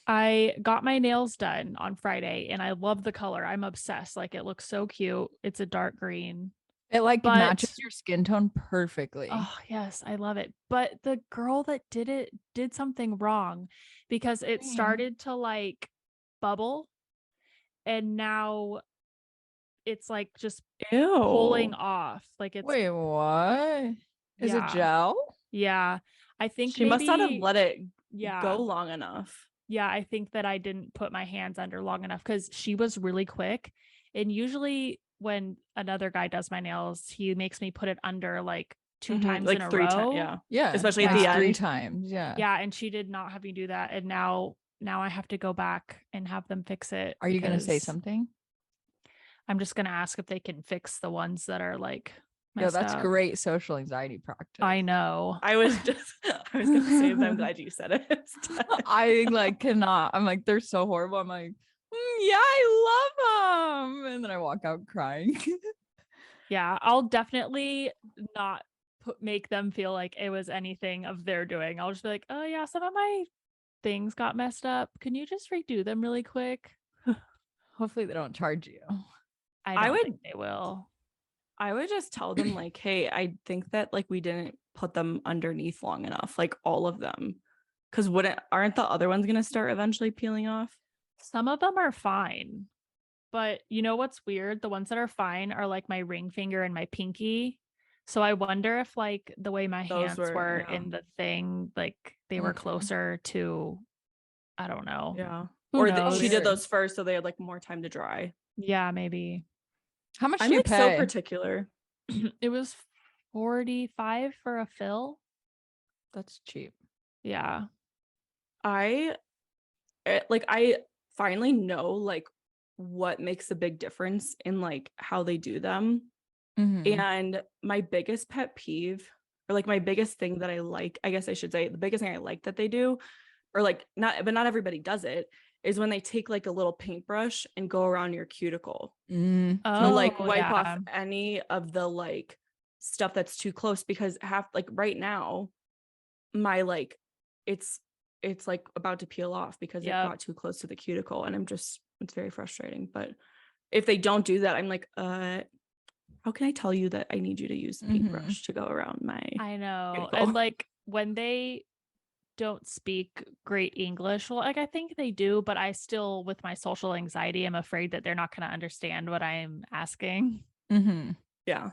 I got my nails done on Friday and I love the color. I'm obsessed. Like it looks so cute. It's a dark green. It like But matches your skin tone perfectly. oh, yes, I love it. But the girl that did it did something wrong because it started to like bubble and now it's like just pulling Ew. off. Like it's Wait, what? Is it yeah. gel? Yeah. I think She must not have maybe let it yeah. go long enough. Yeah, I think that I didn't put my hands under long enough because she was really quick. And usually when another guy does my nails, he makes me put it under like 2 times Like in a 3 times. row. Yeah. Yeah. Especially at like the end. 3 times. Yeah. Yeah, and she did not have me do that. And now I have to go back and have them fix it. Are you going to say something? I'm just going to ask if they can fix the ones that are like No, messed that's up. great social anxiety practice. I know. I was gonna say that. I'm glad you said it. I like cannot. I'm like, they're so horrible. I'm like, yeah, I love them. And then I walk out crying. Yeah, I'll definitely not make them feel like it was anything of their doing. I'll just be like, oh yeah, some of my things got messed up. Can you just redo them really quick? Hopefully they don't charge you. I don't think they will. I would just tell them like, hey, I think that like we didn't put them underneath long enough, like all of them. Because aren't the other ones gonna start eventually peeling off? Some of them are fine. But you know what's weird? The ones that are fine are like my ring finger and my pinky. So I wonder if like the way my hands were in the thing, like they were closer to, I don't know. Yeah. Who knows? She did those first, so they had like more time to dry. Yeah, maybe. How much I'm do you like pay? so particular. It was $45 for a fill. That's cheap. Yeah. I finally know like what makes a big difference in like how they do them. And my biggest pet peeve, or like my biggest thing that I like, I guess I should say the biggest thing I like that they do, or like not everybody does it, is when they take like a little paintbrush and go around your cuticle to like wipe off any of the like stuff that's too close, because right now my like it's like about to peel off because it got too close to the cuticle, and it's very frustrating. But if they don't do that, I'm like, how can I tell you that I need you to use the paintbrush to go around my I know. cuticle? And like when they don't speak great English, well, like I think they do, but I still, with my social anxiety, I'm afraid that they're not going to understand what I'm asking. Yeah. Or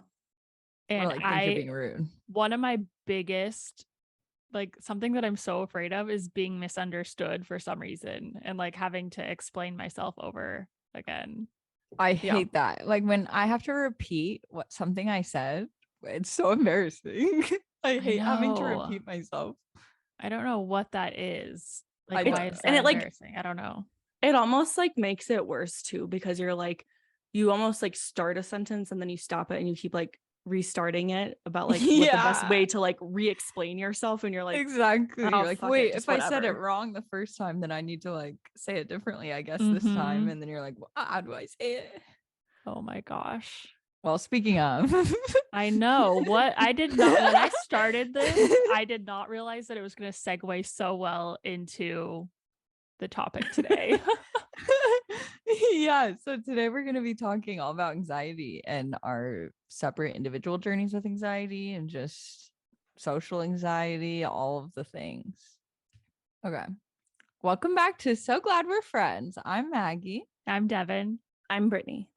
And like think you're being rude. One of my biggest, like something that I'm so afraid of is being misunderstood for some reason and like having to explain myself over again. I hate that. Like when I have to repeat something I said, it's so embarrassing. I hate having to repeat myself. I don't know what that is. Like why is that and it embarrassing? I don't know. It almost like makes it worse too, because you're like, you almost like start a sentence and then you stop it and you keep like restarting it about like what the best way to like re-explain yourself, and you're like, exactly. You're like, wait, if I said it whatever. wrong the first time, then I need to like say it differently, I guess, this time. And then you're like, well, how do I say it? Oh my gosh. Well, speaking of, I know what I did not when I started this, I did not realize that it was going to segue so well into the topic today. Yeah, so today we're going to be talking all about anxiety and our separate individual journeys with anxiety and just social anxiety, all of the things. Okay. Welcome back to So Glad We're Friends. I'm Maggie. I'm Devon. I'm Brittany.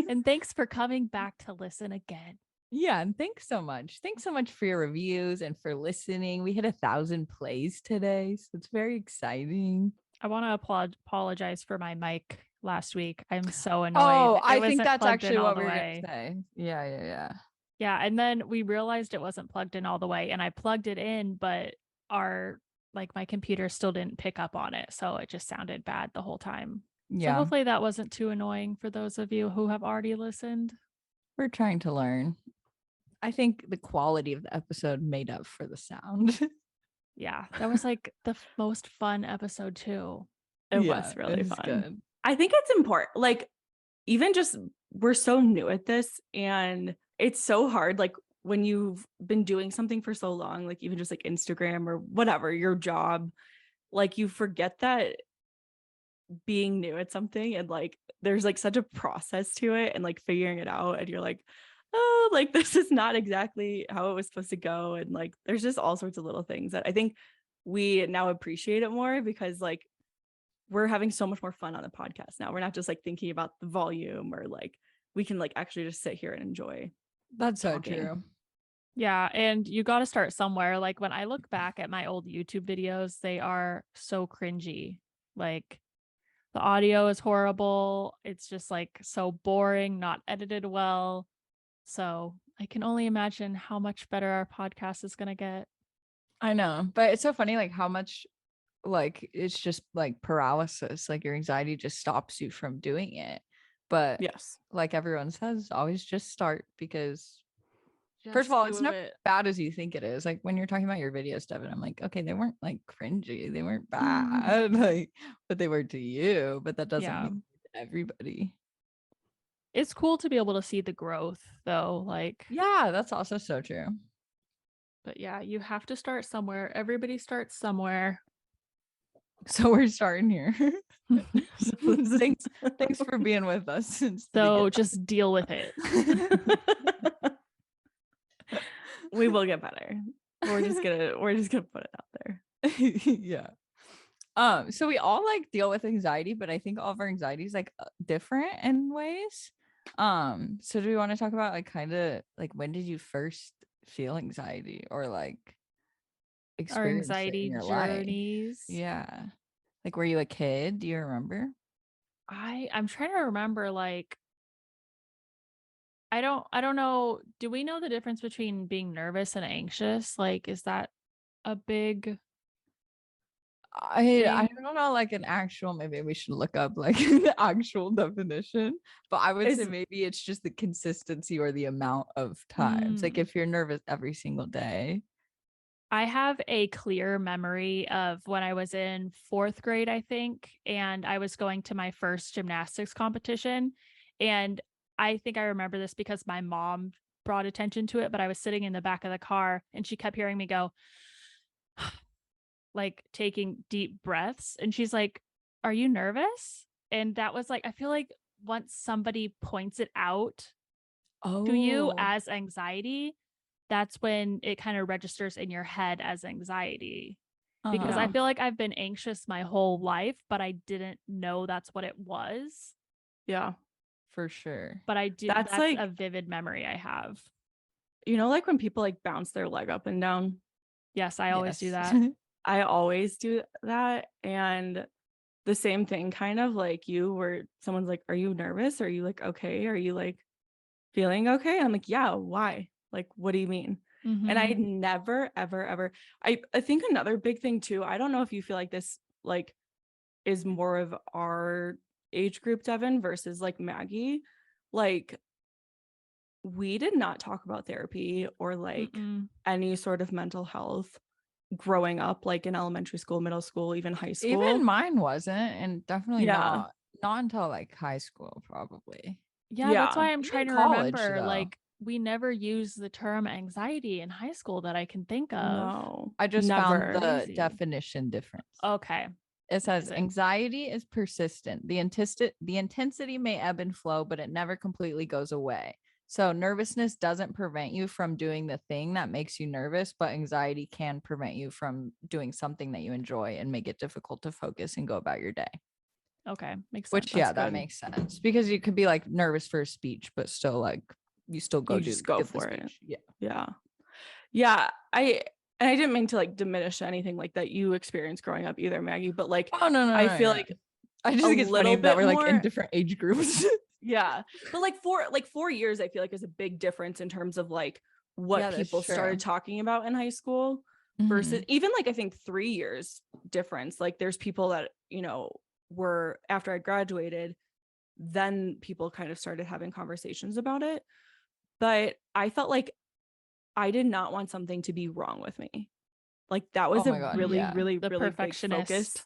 And thanks for coming back to listen again. Yeah, and thanks so much. Thanks so much for your reviews and for listening. We hit 1,000 plays today, so it's very exciting. I want to apologize for my mic last week. I'm so annoyed. Oh, I think that's actually what we were going to say. Yeah. And then we realized it wasn't plugged in all the way, and I plugged it in, but my computer still didn't pick up on it, so it just sounded bad the whole time. Yeah. So hopefully that wasn't too annoying for those of you who have already listened. We're trying to learn. I think the quality of the episode made up for the sound. Yeah, that was like the most fun episode too. It was really fun. Good. I think it's important. Like, even just we're so new at this, and it's so hard. Like, when you've been doing something for so long, like even just like Instagram or whatever, your job, like you forget that being new at something and like there's like such a process to it and like figuring it out, and you're like, oh, like this is not exactly how it was supposed to go, and like there's just all sorts of little things that I think we now appreciate it more, because like we're having so much more fun on the podcast now. We're not just like thinking about the volume, or like we can like actually just sit here and enjoy. That's so talking. true. Yeah, and you got to start somewhere. Like when I look back at my old YouTube videos, they are so cringy. Like the audio is horrible. It's just like so boring, not edited well. So I can only imagine how much better our podcast is going to get. I know, but it's so funny like how much like it's just like paralysis, like your anxiety just stops you from doing it. But yes, like everyone says, always just start, because first of all, it's not as bad as you think it is. Like when you're talking about your videos, Devon, I'm like, okay, they weren't like cringy, they weren't bad, like, but they were to you. But that doesn't mean to everybody. It's cool to be able to see the growth, though. Like, yeah, that's also so true. But yeah, you have to start somewhere. Everybody starts somewhere. So we're starting here. Thanks for being with us since so just deal with it. We will get better. We're just gonna put it out there. Yeah. So we all like deal with anxiety, but I think all of our anxiety is like different in ways. So do we want to talk about like kind of like when did you first feel anxiety, or like our anxiety journeys? Life? Yeah. Like were you a kid? Do you remember? I'm trying to remember, like I don't know. Do we know the difference between being nervous and anxious? Like, is that a big I don't know, like an actual, maybe we should look up like the actual definition, but I would say maybe it's just the consistency or the amount of times. Like if you're nervous every single day. I have a clear memory of when I was in 4th grade, I think, and I was going to my first gymnastics competition. And I think I remember this because my mom brought attention to it, but I was sitting in the back of the car and she kept hearing me go, like taking deep breaths. And she's like, are you nervous? And that was like, I feel like once somebody points it out to you as anxiety, that's when it kind of registers in your head as anxiety. Because I feel like I've been anxious my whole life, but I didn't know that's what it was. Yeah, for sure. But I do. That's like a vivid memory I have. You know, like when people like bounce their leg up and down. Yes, I always do that. I always do that. And the same thing, kind of like you, where someone's like, are you nervous? Are you like, okay? Are you like feeling okay? And I'm like, yeah, why? Like, what do you mean? And I never, ever, I think another big thing too, I don't know if you feel like this, like, is more of our age group, Devon, versus like Maggie. Like, we did not talk about therapy or like any sort of mental health growing up, like in elementary school, middle school, even high school. Even mine wasn't, and definitely not until like high school, probably. Yeah, that's why I'm trying to remember. Like, we never used the term anxiety in high school that I can think of. No, I just found the definition difference. Okay. It says anxiety is persistent. The intensity may ebb and flow, but it never completely goes away. So nervousness doesn't prevent you from doing the thing that makes you nervous, but anxiety can prevent you from doing something that you enjoy and make it difficult to focus and go about your day. Okay, makes sense. Which, that makes sense, because you could be like nervous for a speech, but still like you still go go for it. Yeah. I didn't mean to like diminish anything like that you experienced growing up either, Maggie, but like I feel like I just think it's funny that we're like in different age groups. Yeah, but like 4 years I feel like is a big difference in terms of like what people started talking about in high school versus even like I think 3 years difference. Like there's people that, you know, were after I graduated, then people kind of started having conversations about it. But I felt like I did not want something to be wrong with me. Like that was really big focus.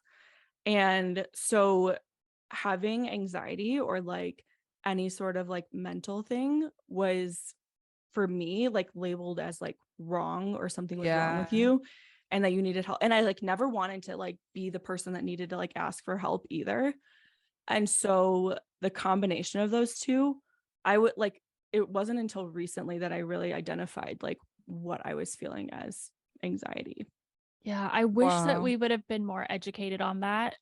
And so having anxiety or like any sort of like mental thing was for me, like labeled as like wrong or something was wrong with you and that you needed help. And I like never wanted to like be the person that needed to like ask for help either. And so the combination of those two, I would like, it wasn't until recently that I really identified like what I was feeling as anxiety. Yeah, I wish that we would have been more educated on that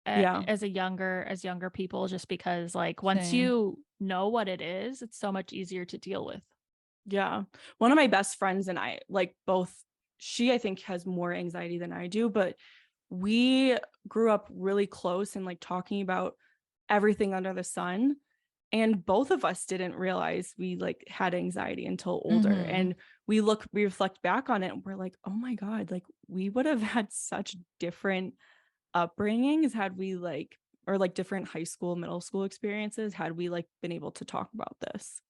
as younger people, just because like once you know what it is, it's so much easier to deal with. Yeah. One of my best friends and I, like both, she I think has more anxiety than I do, but we grew up really close and like talking about everything under the sun. And both of us didn't realize we like had anxiety until older. And we reflect back on it and we're like, oh my God, like we would have had such different upbringings had we like, or like different high school, middle school experiences had we like been able to talk about this.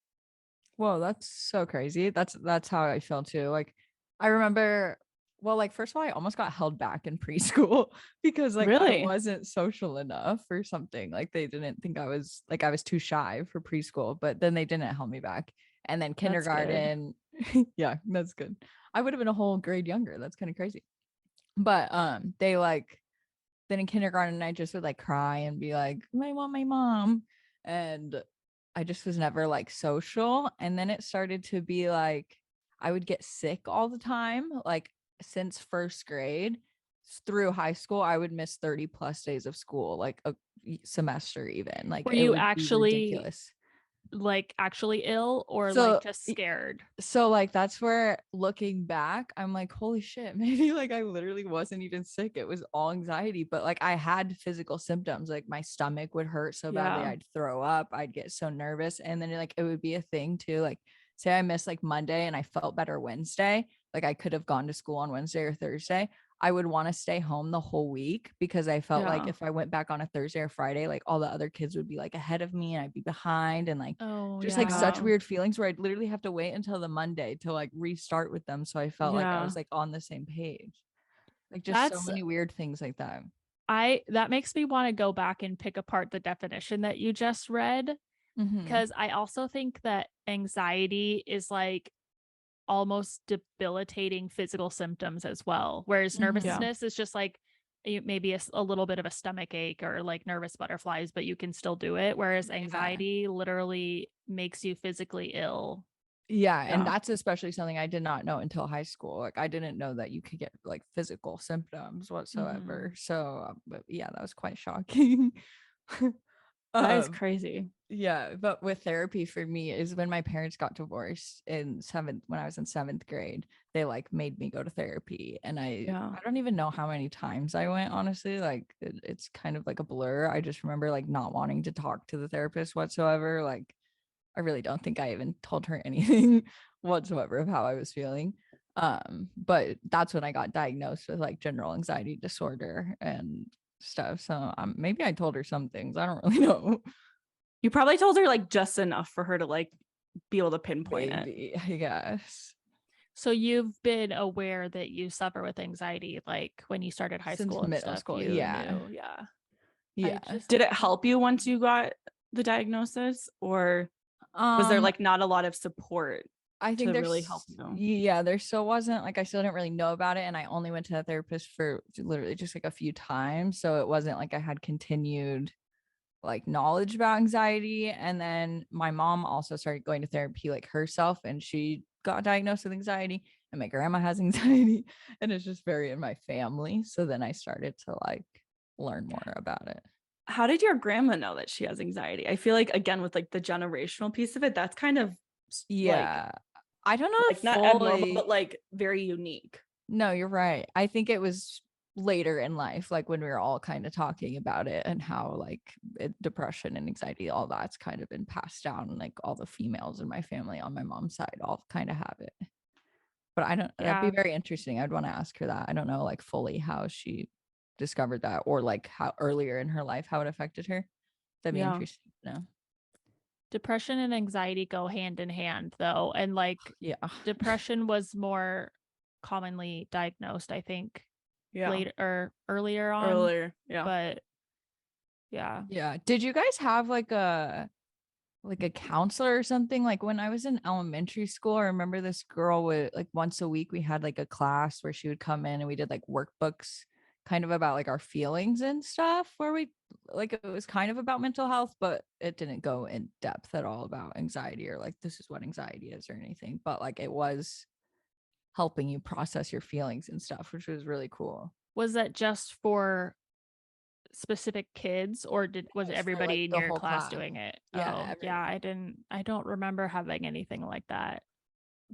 Whoa, that's so crazy. That's how I feel too. Like I remember, well, like first of all, I almost got held back in preschool because like I wasn't social enough or something. Like they didn't think I was too shy for preschool, but then they didn't help me back. And then kindergarten, yeah, that's good. I would have been a whole grade younger. That's kind of crazy. But they like then in kindergarten I just would like cry and be like, I want my mom. And I just was never like social. And then it started to be like I would get sick all the time. Like since first grade through high school, I would miss 30 plus days of school, like a semester even. Like were you actually like actually ill or like just scared? So like that's where looking back I'm like, holy shit, maybe like I literally wasn't even sick, it was all anxiety. But like I had physical symptoms, like my stomach would hurt so badly, I'd throw up, I'd get so nervous. And then like it would be a thing too, like say I missed like Monday and I felt better Wednesday, like I could have gone to school on Wednesday or Thursday, I would want to stay home the whole week because I felt like if I went back on a Thursday or Friday, like all the other kids would be like ahead of me and I'd be behind, and like like such weird feelings where I'd literally have to wait until the Monday to like restart with them. So I felt like I was like on the same page. Like just so many weird things like that. That makes me want to go back and pick apart the definition that you just read, because I also think that anxiety is like almost debilitating physical symptoms as well, whereas nervousness is just like maybe a little bit of a stomach ache or like nervous butterflies, but you can still do it, whereas anxiety literally makes you physically ill. And that's especially something I did not know until high school. Like I didn't know that you could get like physical symptoms whatsoever. So but yeah, that was quite shocking. That is crazy. Yeah, but with therapy for me is when my parents got divorced when I was in 7th grade, they like made me go to therapy. And I don't even know how many times I went, honestly. Like it's kind of like a blur. I just remember like not wanting to talk to the therapist whatsoever. Like I really don't think I even told her anything whatsoever of how I was feeling. But that's when I got diagnosed with like general anxiety disorder and stuff. So maybe I told her some things, I don't really know. You probably told her like just enough for her to like be able to pinpoint it, I guess. So you've been aware that you suffer with anxiety like when you started high school and middle school. Yeah. Did it help you once you got the diagnosis, or was there like not a lot of support? I think there's really help you. Yeah, there still wasn't, like I still didn't really know about it, and I only went to a therapist for literally just like a few times, so it wasn't like I had continued like knowledge about anxiety. And then my mom also started going to therapy like herself, and she got diagnosed with anxiety, and my grandma has anxiety, and it's just very in my family. So then I started to like learn more about it. How did your grandma know that she has anxiety? I feel like again with like the generational piece of it, that's kind of like, I don't know, like not abnormal, but like very unique. No, you're right. I think it was later in life, like when we were all kind of talking about it and how like depression and anxiety, all that's kind of been passed down. Like all the females in my family on my mom's side all kind of have it. But I don't, that'd be very interesting. I'd want to ask her that. I don't know like fully how she discovered that, or like how earlier in her life, how it affected her. That'd be interesting to know. Depression and anxiety go hand in hand though. And like, depression was more commonly diagnosed, I think, later or earlier on. But yeah. Did you guys have like a like a counselor or something. Like when I was in elementary school, I remember this girl would like once a week we had like a class where she would come in and we did like workbooks kind of about like our feelings and stuff, where we like it was kind of about mental health, but it didn't go in depth at all about anxiety or like this is what anxiety is or anything, but like it was helping you process your feelings and stuff, which was really cool. Was that just for specific kids, or was everybody in your class doing it? Yeah. Yeah, I don't remember having anything like that.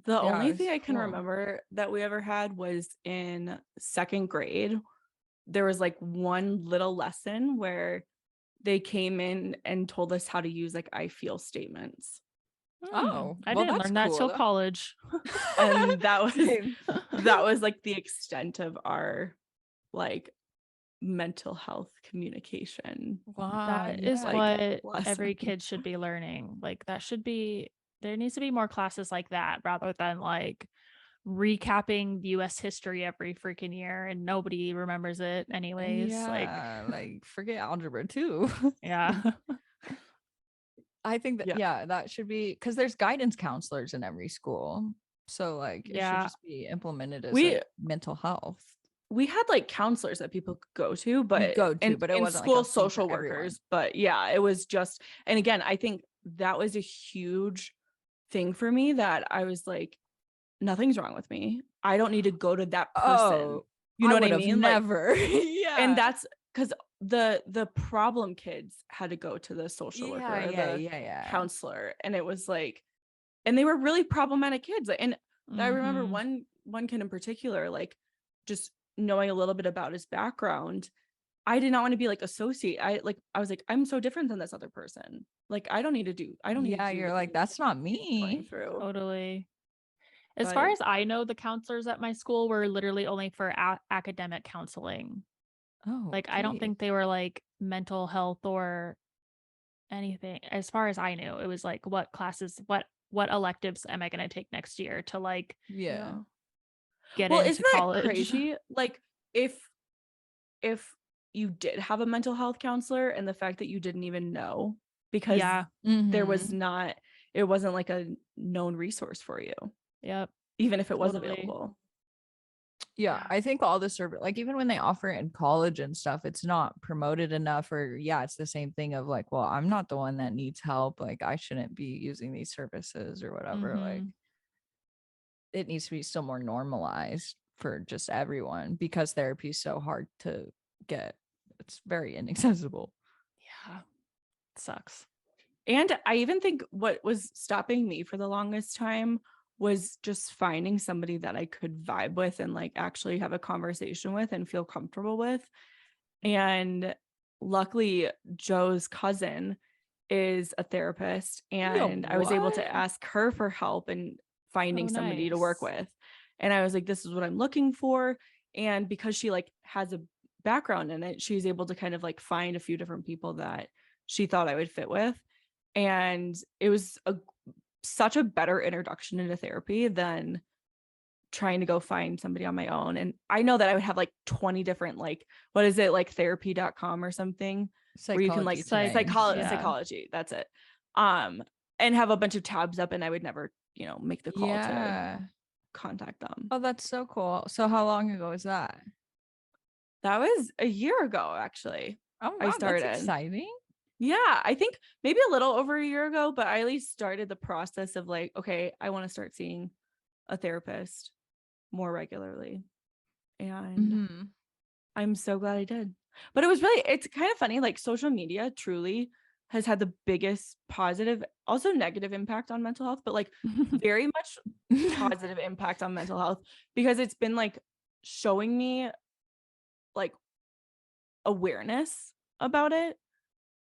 The only thing I can remember that we ever had was in 2nd grade. There was like one little lesson where they came in and told us how to use like I feel statements. I didn't learn that till college. And that was like the extent of our like mental health communication. Wow, that is like what every kid should be learning. Like there needs to be more classes like that rather than like recapping US history every freaking year and nobody remembers it anyways. Yeah, like forget algebra too. Yeah. I think that that should be, because there's guidance counselors in every school. So like it should just be implemented as like mental health. We had like counselors that people could go to, but it wasn't school like social workers. But yeah, it was just, and again, I think that was a huge thing for me that I was like, nothing's wrong with me. I don't need to go to that person. You know what I mean? Never. Like, yeah. And that's because the problem kids had to go to the social worker, the counselor, and it was like, and they were really problematic kids. And I remember one kid in particular, like just knowing a little bit about his background, I did not want to be like associate. I was like, I'm so different than this other person. Like I don't need to do. You're like, that's not me. Totally. As far as I know, the counselors at my school were literally only for academic counseling. Oh, like I don't think they were like mental health or anything. As far as I knew, it was like what classes, what electives am I going to take next year to like get into isn't college? That crazy? Like if you did have a mental health counselor and the fact that you didn't even know because there was not, it wasn't like a known resource for you. Yep. Even if it was available. Yeah, I think all the service, like even when they offer it in college and stuff, it's not promoted enough, or it's the same thing of like, well, I'm not the one that needs help, like I shouldn't be using these services or whatever. Like it needs to be still more normalized for just everyone, because therapy is so hard to get. It's very inaccessible. Yeah, it sucks. And I even think what was stopping me for the longest time was just finding somebody that I could vibe with and like actually have a conversation with and feel comfortable with. And luckily Joe's cousin is a therapist, and I was able to ask her for help in finding somebody to work with. And I was like, this is what I'm looking for. And because she like has a background in it, she's able to kind of like find a few different people that she thought I would fit with. And it was such a better introduction into therapy than trying to go find somebody on my own. And I know that I would have like 20 different, like, what is it, like therapy.com or something, where you can like psychology, that's it. And have a bunch of tabs up, and I would never, make the call to contact them. Oh, that's so cool. So how long ago was that? That was a year ago, actually. Oh, wow, I started. That's exciting. Yeah, I think maybe a little over a year ago, but I at least started the process of like, okay, I want to start seeing a therapist more regularly. And I'm so glad I did. But it's kind of funny, like social media truly has had the biggest positive, also negative impact on mental health, but like very much positive impact on mental health, because it's been like showing me like awareness about it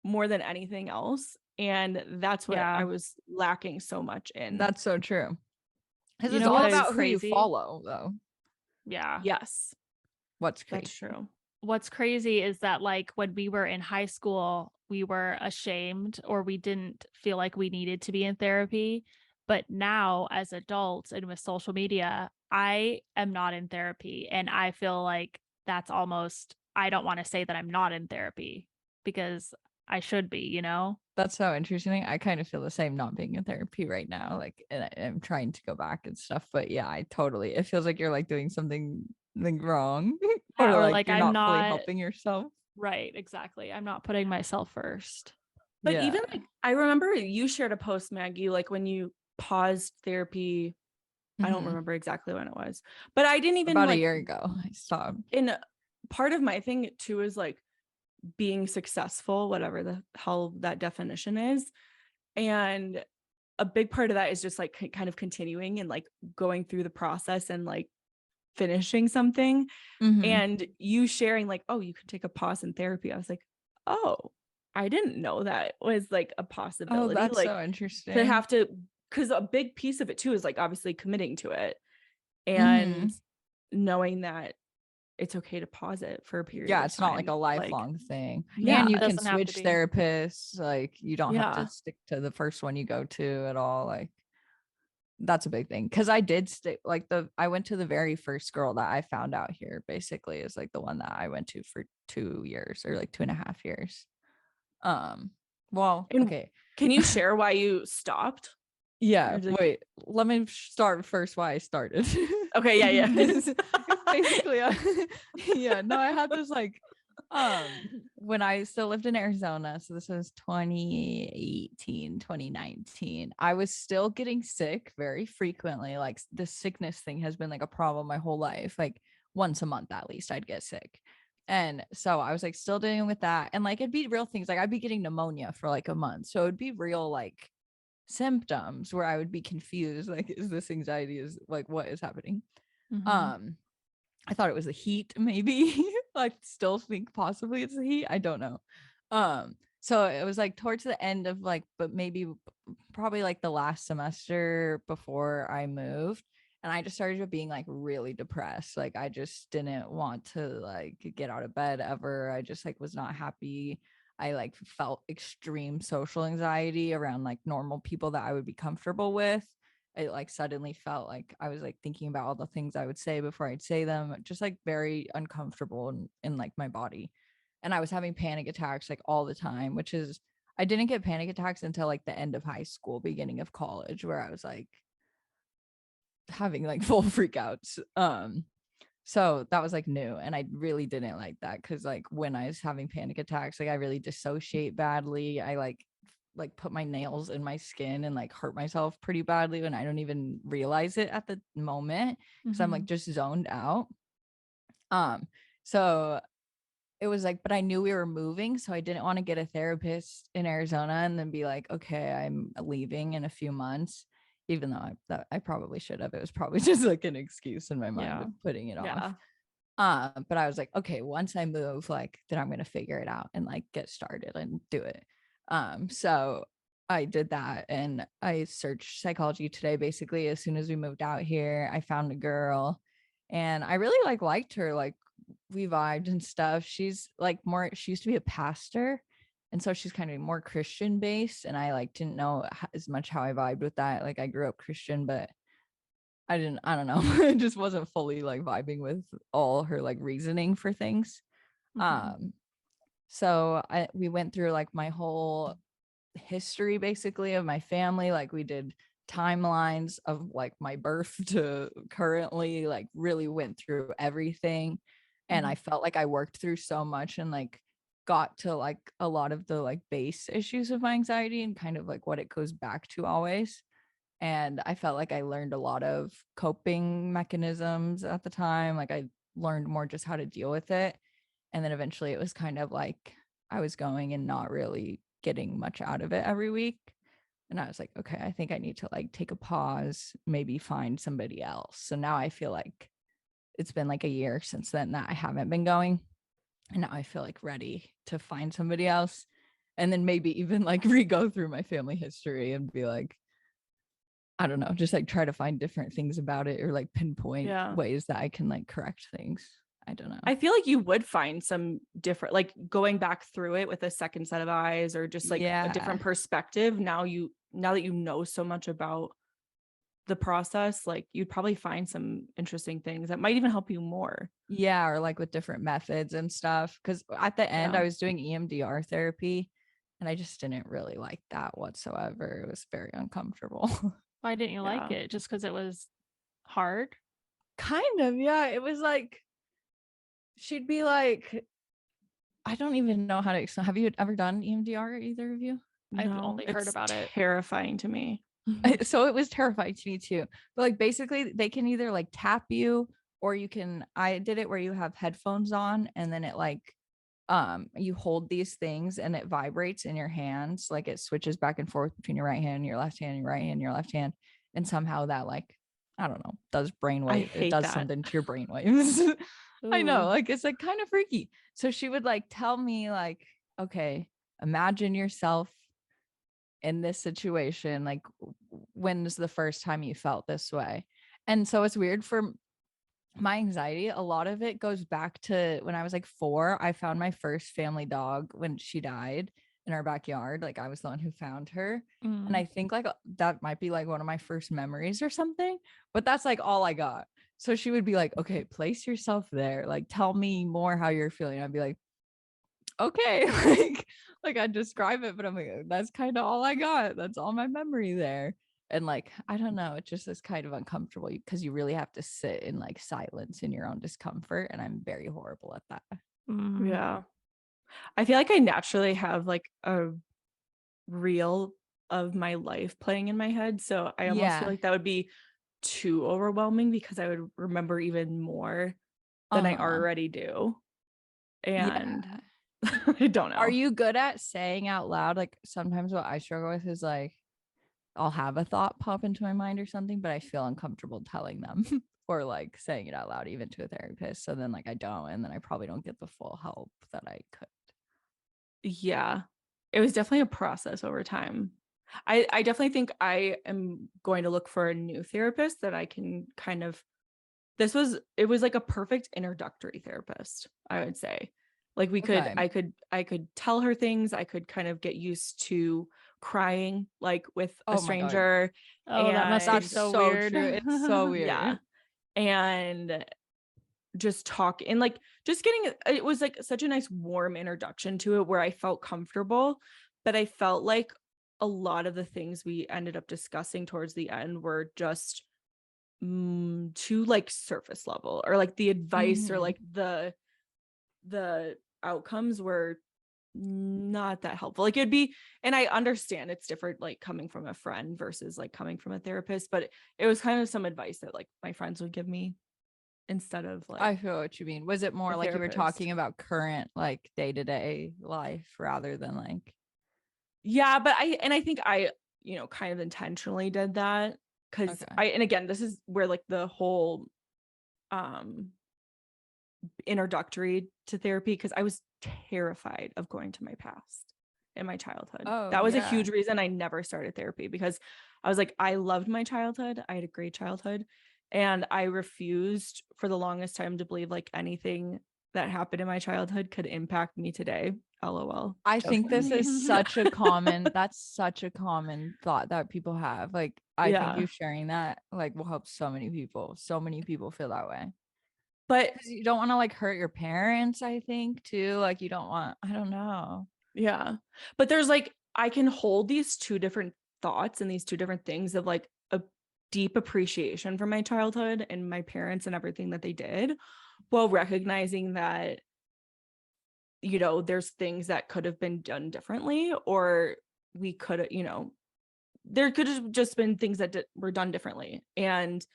more than anything else. And that's what I was lacking so much in. That's so true. Because it's all about who you follow, though. Yeah. Yes. What's crazy? That's true. What's crazy is that like when we were in high school, we were ashamed, or we didn't feel like we needed to be in therapy. But now as adults and with social media, I am not in therapy. And I feel like that's almost, I don't want to say that I'm not in therapy, because I should be, That's so interesting. I kind of feel the same not being in therapy right now. Like, and I'm trying to go back and stuff. But yeah, it feels like you're like doing something like wrong or or like like you're I'm not fully not helping yourself. right. Exactly. I'm not putting myself first. But Yeah. even like, I remember you shared a post, Maggie, like when you paused therapy. I don't remember exactly when it was, but I didn't even about like a year ago. I stopped. in part of my thing too is like being successful, whatever the hell that definition is. And a big part of that is just like kind of continuing and like going through the process and like finishing something. And you sharing like, oh, you can take a pause in therapy. I was like, oh, I didn't know that was like a possibility. Oh, that's like so interesting. to have to, because a big piece of it too is like obviously committing to it and knowing that it's okay to pause it for a period of it's time. not like a lifelong thing. Yeah, and you it can doesn't have to switch be. therapists. Like you don't have Yeah. to stick to the first one you go to at all. Like that's a big thing. Cause I did stay like I went to the very first girl that I found out here basically is like the one that I went to for 2 years or like 2.5 years. Well, And okay. can you share why you stopped? Yeah, Like, wait, let me start first why I started. okay, yeah. Basically, yeah, no, I had this like, when I still lived in Arizona, so this was 2018, 2019, I was still getting sick very frequently. Like the sickness thing has been like a problem my whole life. Like once a month at least I'd get sick. And so I was like still dealing with that. And like it'd be real things. Like I'd be getting pneumonia for like a month. So it'd be real like symptoms where I would be confused. Like, is this anxiety? Is like what is happening? I thought it was the heat, maybe. Like still think possibly it's the heat. I don't know. So it was like towards the end of like, but maybe probably like the last semester before I moved. And I just started being like really depressed. Like I just didn't want to like get out of bed ever. I just like was not happy. I like felt extreme social anxiety around like normal people that I would be comfortable with. It like suddenly felt like I was like thinking about all the things I would say before I'd say them, just like very uncomfortable in like my body. And I was having panic attacks like all the time, which is I didn't get panic attacks until like the end of high school, beginning of college, where I was like having like full freakouts. So that was like new, and I really didn't like that because like when I was having panic attacks, like I really dissociate badly. I like put my nails in my skin and like hurt myself pretty badly when I don't even realize it at the moment because I'm like just zoned out. So it was like, but I knew we were moving, so I didn't want to get a therapist in Arizona and then be like, okay, I'm leaving in a few months, even though I probably should have. It was probably just like an excuse in my mind of putting it off. But I was like, okay, once I move, like then I'm gonna figure it out and like get started and do it. So I did that and I searched Psychology Today basically as soon as we moved out here. I found a girl and I really liked her. Like we vibed and stuff. She's like she used to be a pastor, and so she's kind of more Christian based, and I like didn't know as much how I vibed with that. Like I grew up Christian, but I don't know. It just wasn't fully like vibing with all her like reasoning for things. So we went through like my whole history basically of my family. Like we did timelines of like my birth to currently, like really went through everything. And I felt like I worked through so much and like got to like a lot of the like base issues of my anxiety and kind of like what it goes back to always. And I felt like I learned a lot of coping mechanisms at the time. Like I learned more just how to deal with it. And then eventually it was kind of like I was going and not really getting much out of it every week. And I was like, okay, I think I need to like take a pause, maybe find somebody else. So now I feel like it's been like a year since then that I haven't been going. And now I feel like ready to find somebody else. And then maybe even like re-go through my family history and be like, I don't know, just like try to find different things about it or like pinpoint ways that I can like correct things. I don't know. I feel like you would find some different, like going back through it with a second set of eyes or just like a different perspective. Now that you know so much about the process, like you'd probably find some interesting things that might even help you more. Or like with different methods and stuff. Because at the end I was doing EMDR therapy And I just didn't really like that whatsoever. It was very uncomfortable. Why didn't you like it? Just because it was hard? Kind of, yeah. It was like, she'd be like, I don't even know how to explain. Have you ever done EMDR, either of you? I've only heard about it. Terrifying to me. So it was terrifying to me too. But like basically they can either like tap you, or I did it where you have headphones on, and then it like you hold these things and it vibrates in your hands, like it switches back and forth between your right hand and your left hand, your right hand and your left hand, and somehow that, like, I don't know, does brainwave. It does something to your brainwaves. I know, like it's like kind of freaky. So she would like tell me like, okay, imagine yourself in this situation, like when's the first time you felt this way? And so it's weird for my anxiety. A lot of it goes back to when I was like 4. I found my first family dog when she died in our backyard. Like I was the one who found her. And I think like that might be like one of my first memories or something, but that's like all I got. So she would be like, okay, place yourself there, like tell me more how you're feeling. I'd be like, okay, like I'd describe it, but I'm like, that's kind of all I got. That's all my memory there. And like, I don't know, it just is kind of uncomfortable because you really have to sit in like silence in your own discomfort. And I'm very horrible at that. Yeah. I feel like I naturally have like a reel of my life playing in my head. So I almost feel like that would be too overwhelming because I would remember even more than I already do. And I don't know. Are you good at saying out loud? Like sometimes what I struggle with is like, I'll have a thought pop into my mind or something, but I feel uncomfortable telling them or like saying it out loud, even to a therapist. So then like I don't, and then I probably don't get the full help that I could. Yeah, it was definitely a process over time. I definitely think I am going to look for a new therapist that I can kind of, it was like a perfect introductory therapist, I would say. Like I could tell her things. I could kind of get used to crying like with a stranger. Oh, that must be so weird. True. It's so weird. Yeah. And just talk and like just getting it was like such a nice warm introduction to it where I felt comfortable, but I felt like a lot of the things we ended up discussing towards the end were just too like surface level, or like the advice or like the outcomes were not that helpful. Like it'd be, and I understand it's different like coming from a friend versus like coming from a therapist, but it was kind of some advice that like my friends would give me instead of like, I feel what you mean. Was it more like you were talking about current like day-to-day life rather than like, yeah, but I think I, you know, kind of intentionally did that because and again, this is where like the whole introductory to therapy, because I was terrified of going to my past in my childhood. That was a huge reason I never started therapy, because I was like, I loved my childhood. I had a great childhood, and I refused for the longest time to believe like anything that happened in my childhood could impact me today. LOL. I think this is such a common, that's such a common thought that people have. Like, I think you sharing that like will help so many people. So many people feel that way. But you don't want to like hurt your parents, I think, too. Like you don't want, I don't know. Yeah. But there's like, I can hold these two different thoughts and these two different things of like a deep appreciation for my childhood and my parents and everything that they did, while recognizing that, you know, there's things that could have been done differently, or we could, you know, there could have just been things that were done differently and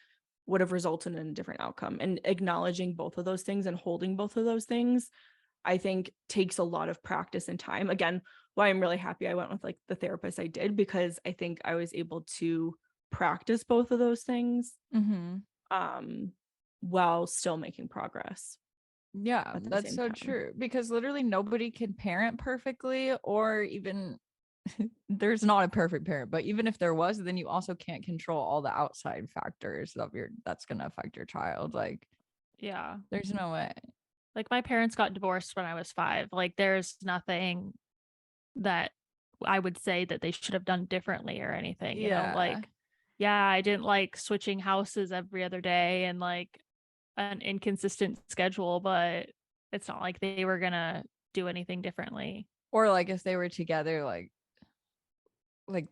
would have resulted in a different outcome. And acknowledging both of those things and holding both of those things, I think takes a lot of practice and time. Again, why I'm really happy I went with like the therapist I did, because I think I was able to practice both of those things while still making progress. Yeah, that's so true, because literally nobody can parent perfectly, or even there's not a perfect parent, but even if there was, then you also can't control all the outside factors of that's going to affect your child. Like, yeah, there's no way. Like my parents got divorced when I was 5. Like there's nothing that I would say that they should have done differently or anything, you know, like, yeah, I didn't like switching houses every other day and like an inconsistent schedule, but it's not like they were gonna do anything differently. Or like if they were together, like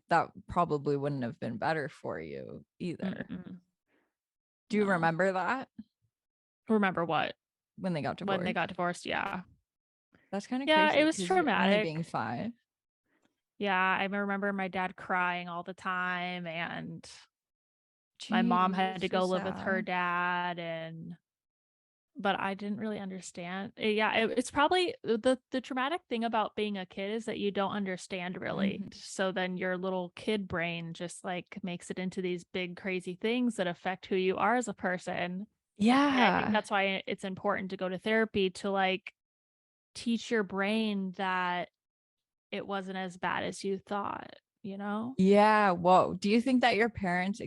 that probably wouldn't have been better for you either. Do you remember that? Remember what? When they got divorced? When they got divorced, yeah. That's kind of Yeah, crazy. it was traumatic. Only being 5. Yeah, I remember my dad crying all the time, and my Jeez, mom had to so go live with her sad. dad, but I didn't really understand. Yeah, it's probably the traumatic thing about being a kid is that you don't understand really. So then your little kid brain just like makes it into these big crazy things that affect who you are as a person. Yeah. And I think that's why it's important to go to therapy to like teach your brain that it wasn't as bad as you thought, you know? Yeah. Whoa. Do you think that your parents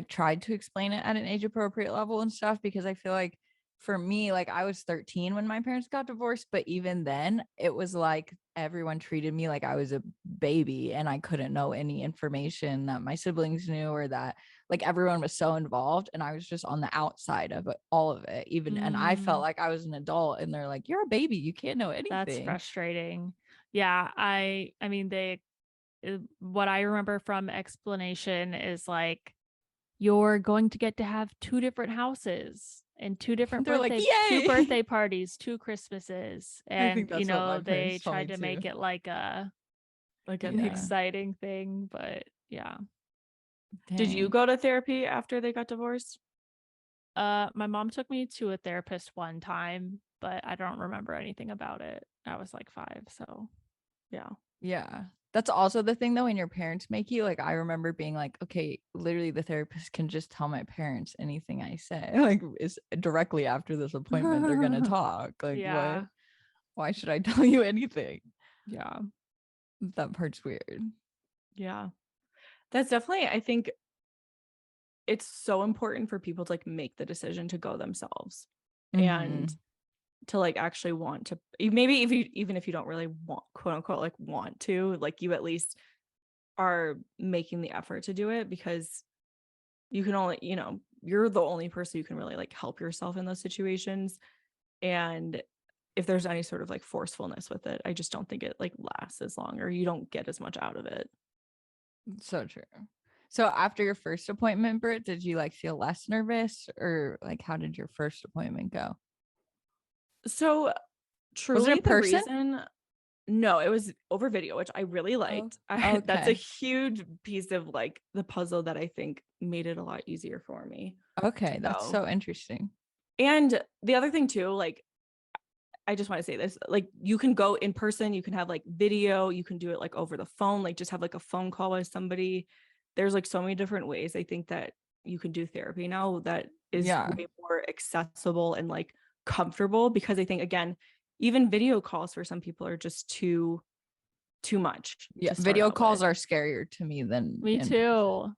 tried to explain it at an age appropriate level and stuff? Because I feel like for me, like I was 13 when my parents got divorced, but even then it was like everyone treated me like I was a baby and I couldn't know any information that my siblings knew, or that like everyone was so involved and I was just on the outside of it, all of it. And I felt like I was an adult and they're like, you're a baby, you can't know anything. That's frustrating. Yeah, I mean what I remember from explanation is like, you're going to get to have 2 different houses and 2 different birthday, 2 birthday parties, 2 Christmases. And, you know, they tried to make it like an exciting thing, but yeah. Dang. Did you go to therapy after they got divorced? My mom took me to a therapist one time, but I don't remember anything about it. I was like 5, so yeah. Yeah. That's also the thing though, when your parents make you, like I remember being like, okay, literally the therapist can just tell my parents anything I say. Like is directly after this appointment they're gonna talk. Like yeah. what? Why should I tell you anything? Yeah. That part's weird. Yeah. That's definitely, I think it's so important for people to like make the decision to go themselves and to like actually want to, maybe even if you don't really want, quote unquote, like want to, like you at least are making the effort to do it, because you can only, you know, you're the only person who can really like help yourself in those situations. And if there's any sort of like forcefulness with it, I just don't think it like lasts as long, or you don't get as much out of it. So true. So after your first appointment, Britt, did you like feel less nervous, or like how did your first appointment go? So truly, was it in person? No, it was over video, which I really liked. Okay. That's a huge piece of like the puzzle that I think made it a lot easier for me. Okay, that's so interesting. And the other thing too, like I just want to say this, like you can go in person, you can have like video, you can do it like over the phone, like just have like a phone call with somebody. There's like so many different ways I think that you can do therapy now that is way more accessible and like comfortable, because I think again, even video calls for some people are just too much. Yeah, video calls are scarier to me than me too.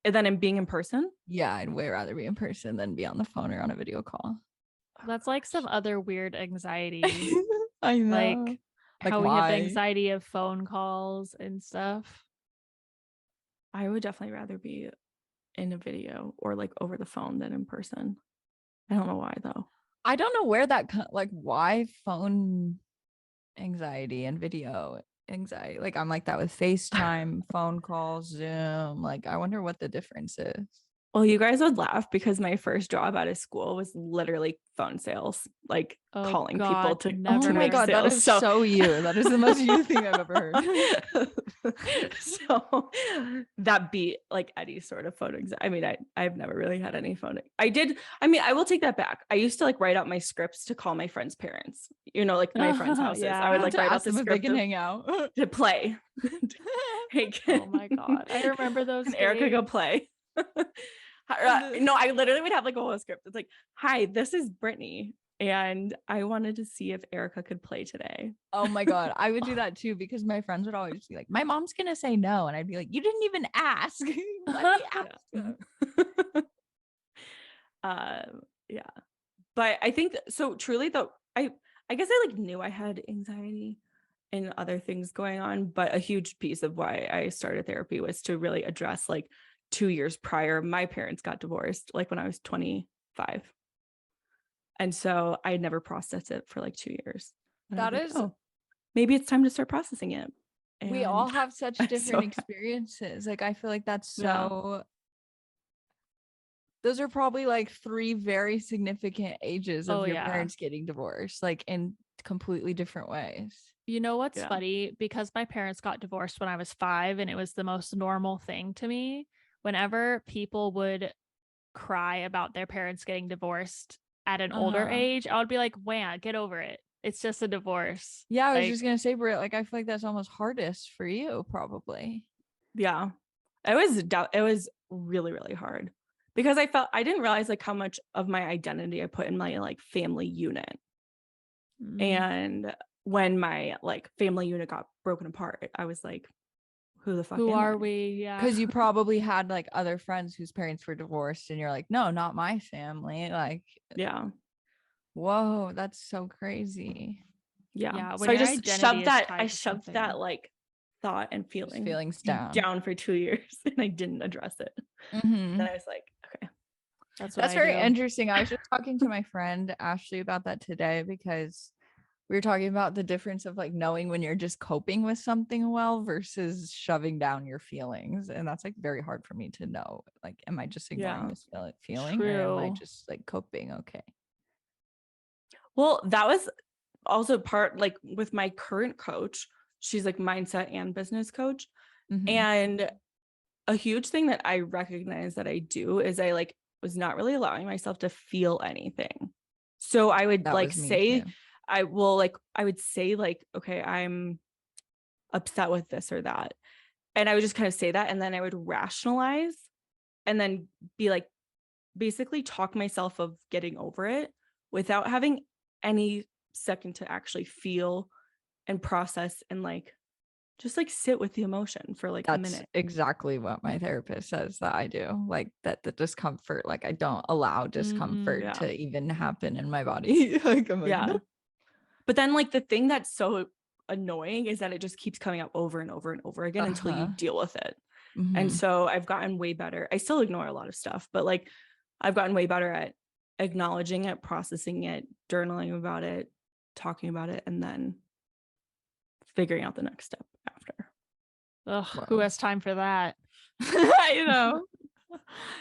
And then in being in person? Yeah, I'd way rather be in person than be on the phone or on a video call. That's like some other weird anxiety. I know. Like how we have anxiety of phone calls and stuff. I would definitely rather be in a video or like over the phone than in person. I don't know why though. I don't know where that like why phone anxiety and video anxiety. Like I'm like that with FaceTime, phone calls, Zoom. Like I wonder what the difference is. Well, you guys would laugh because my first job out of school was literally phone sales, like calling people to oh my God, sales. That is so you. That is the most you thing I've ever heard. So that beat like any sort of phone anxiety. I mean, I've never really had any phone. I will take that back. I used to like write out my scripts to call my friends' parents, you know, like my friends' houses. I would like write out the script if they can hang out to play. Oh my God. I remember those days. Erica go play. No, I literally would have like a whole script. It's like, hi, this is Brittany, and I wanted to see if Erica could play today. Oh my God, I would do that too, because my friends would always be like, my mom's gonna say no, and I'd be like, you didn't even ask. Let me ask. Yeah, but I think so truly though, I guess I like knew I had anxiety and other things going on, but a huge piece of why I started therapy was to really address like 2 years prior, my parents got divorced, like when I was 25. And so I had never processed it for like 2 years. That is maybe it's time to start processing it. We all have such different experiences. Like, I feel like that's so those are probably like 3 very significant ages of your parents getting divorced, like in completely different ways. You know what's funny? Because my parents got divorced when I was 5 and it was the most normal thing to me. Whenever people would cry about their parents getting divorced at an older age, I would be like, "Wah, get over it. It's just a divorce." Yeah, I was just gonna say, Britt, like I feel like that's almost hardest for you, probably. Yeah, it was really, really hard because I didn't realize like how much of my identity I put in my like family unit. And when my like family unit got broken apart, I was like, who the fuck are we? Yeah, because you probably had like other friends whose parents were divorced and you're like, no, not my family. Like, whoa, that's so crazy. Yeah, so I just shoved that like thought and feelings down for 2 years and I didn't address it. And I was like, okay, that's very interesting. I was just talking to my friend Ashley about that today because we were talking about the difference of like knowing when you're just coping with something well versus shoving down your feelings. And that's like very hard for me to know. Like, am I just ignoring this feeling or am I just like coping? Okay. Well, that was also part like with my current coach. She's like mindset and business coach. And a huge thing that I recognize that I do is I like was not really allowing myself to feel anything. So I would like say, I would say like, okay, I'm upset with this or that. And I would just kind of say that. And then I would rationalize and then be like, basically talk myself of getting over it without having any second to actually feel and process and like, just like sit with the emotion for like a minute. Exactly what my therapist says that I do. Like that the discomfort, like I don't allow discomfort to even happen in my body. Like I'm like, nope. But then like the thing that's so annoying is that it just keeps coming up over and over and over again until you deal with it. And so I've gotten way better. I still ignore a lot of stuff, but like I've gotten way better at acknowledging it, processing it, journaling about it, talking about it, and then figuring out the next step after. Ugh, who has time for that? I know.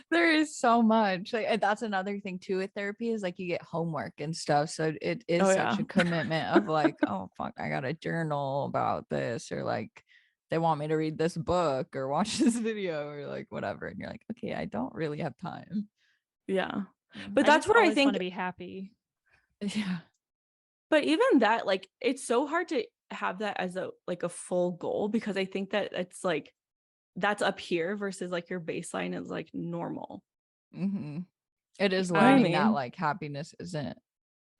There is so much. Like that's another thing too with therapy is like you get homework and stuff. So it is such a commitment of like, oh fuck, I gotta journal about this, or like they want me to read this book or watch this video or like whatever. And you're like, okay, I don't really have time. Yeah. But that's what I think. Want to be happy. Yeah. But even that, like, it's so hard to have that as a like a full goal because I think that it's like that's up here versus like your baseline is like normal. It is learning that like happiness isn't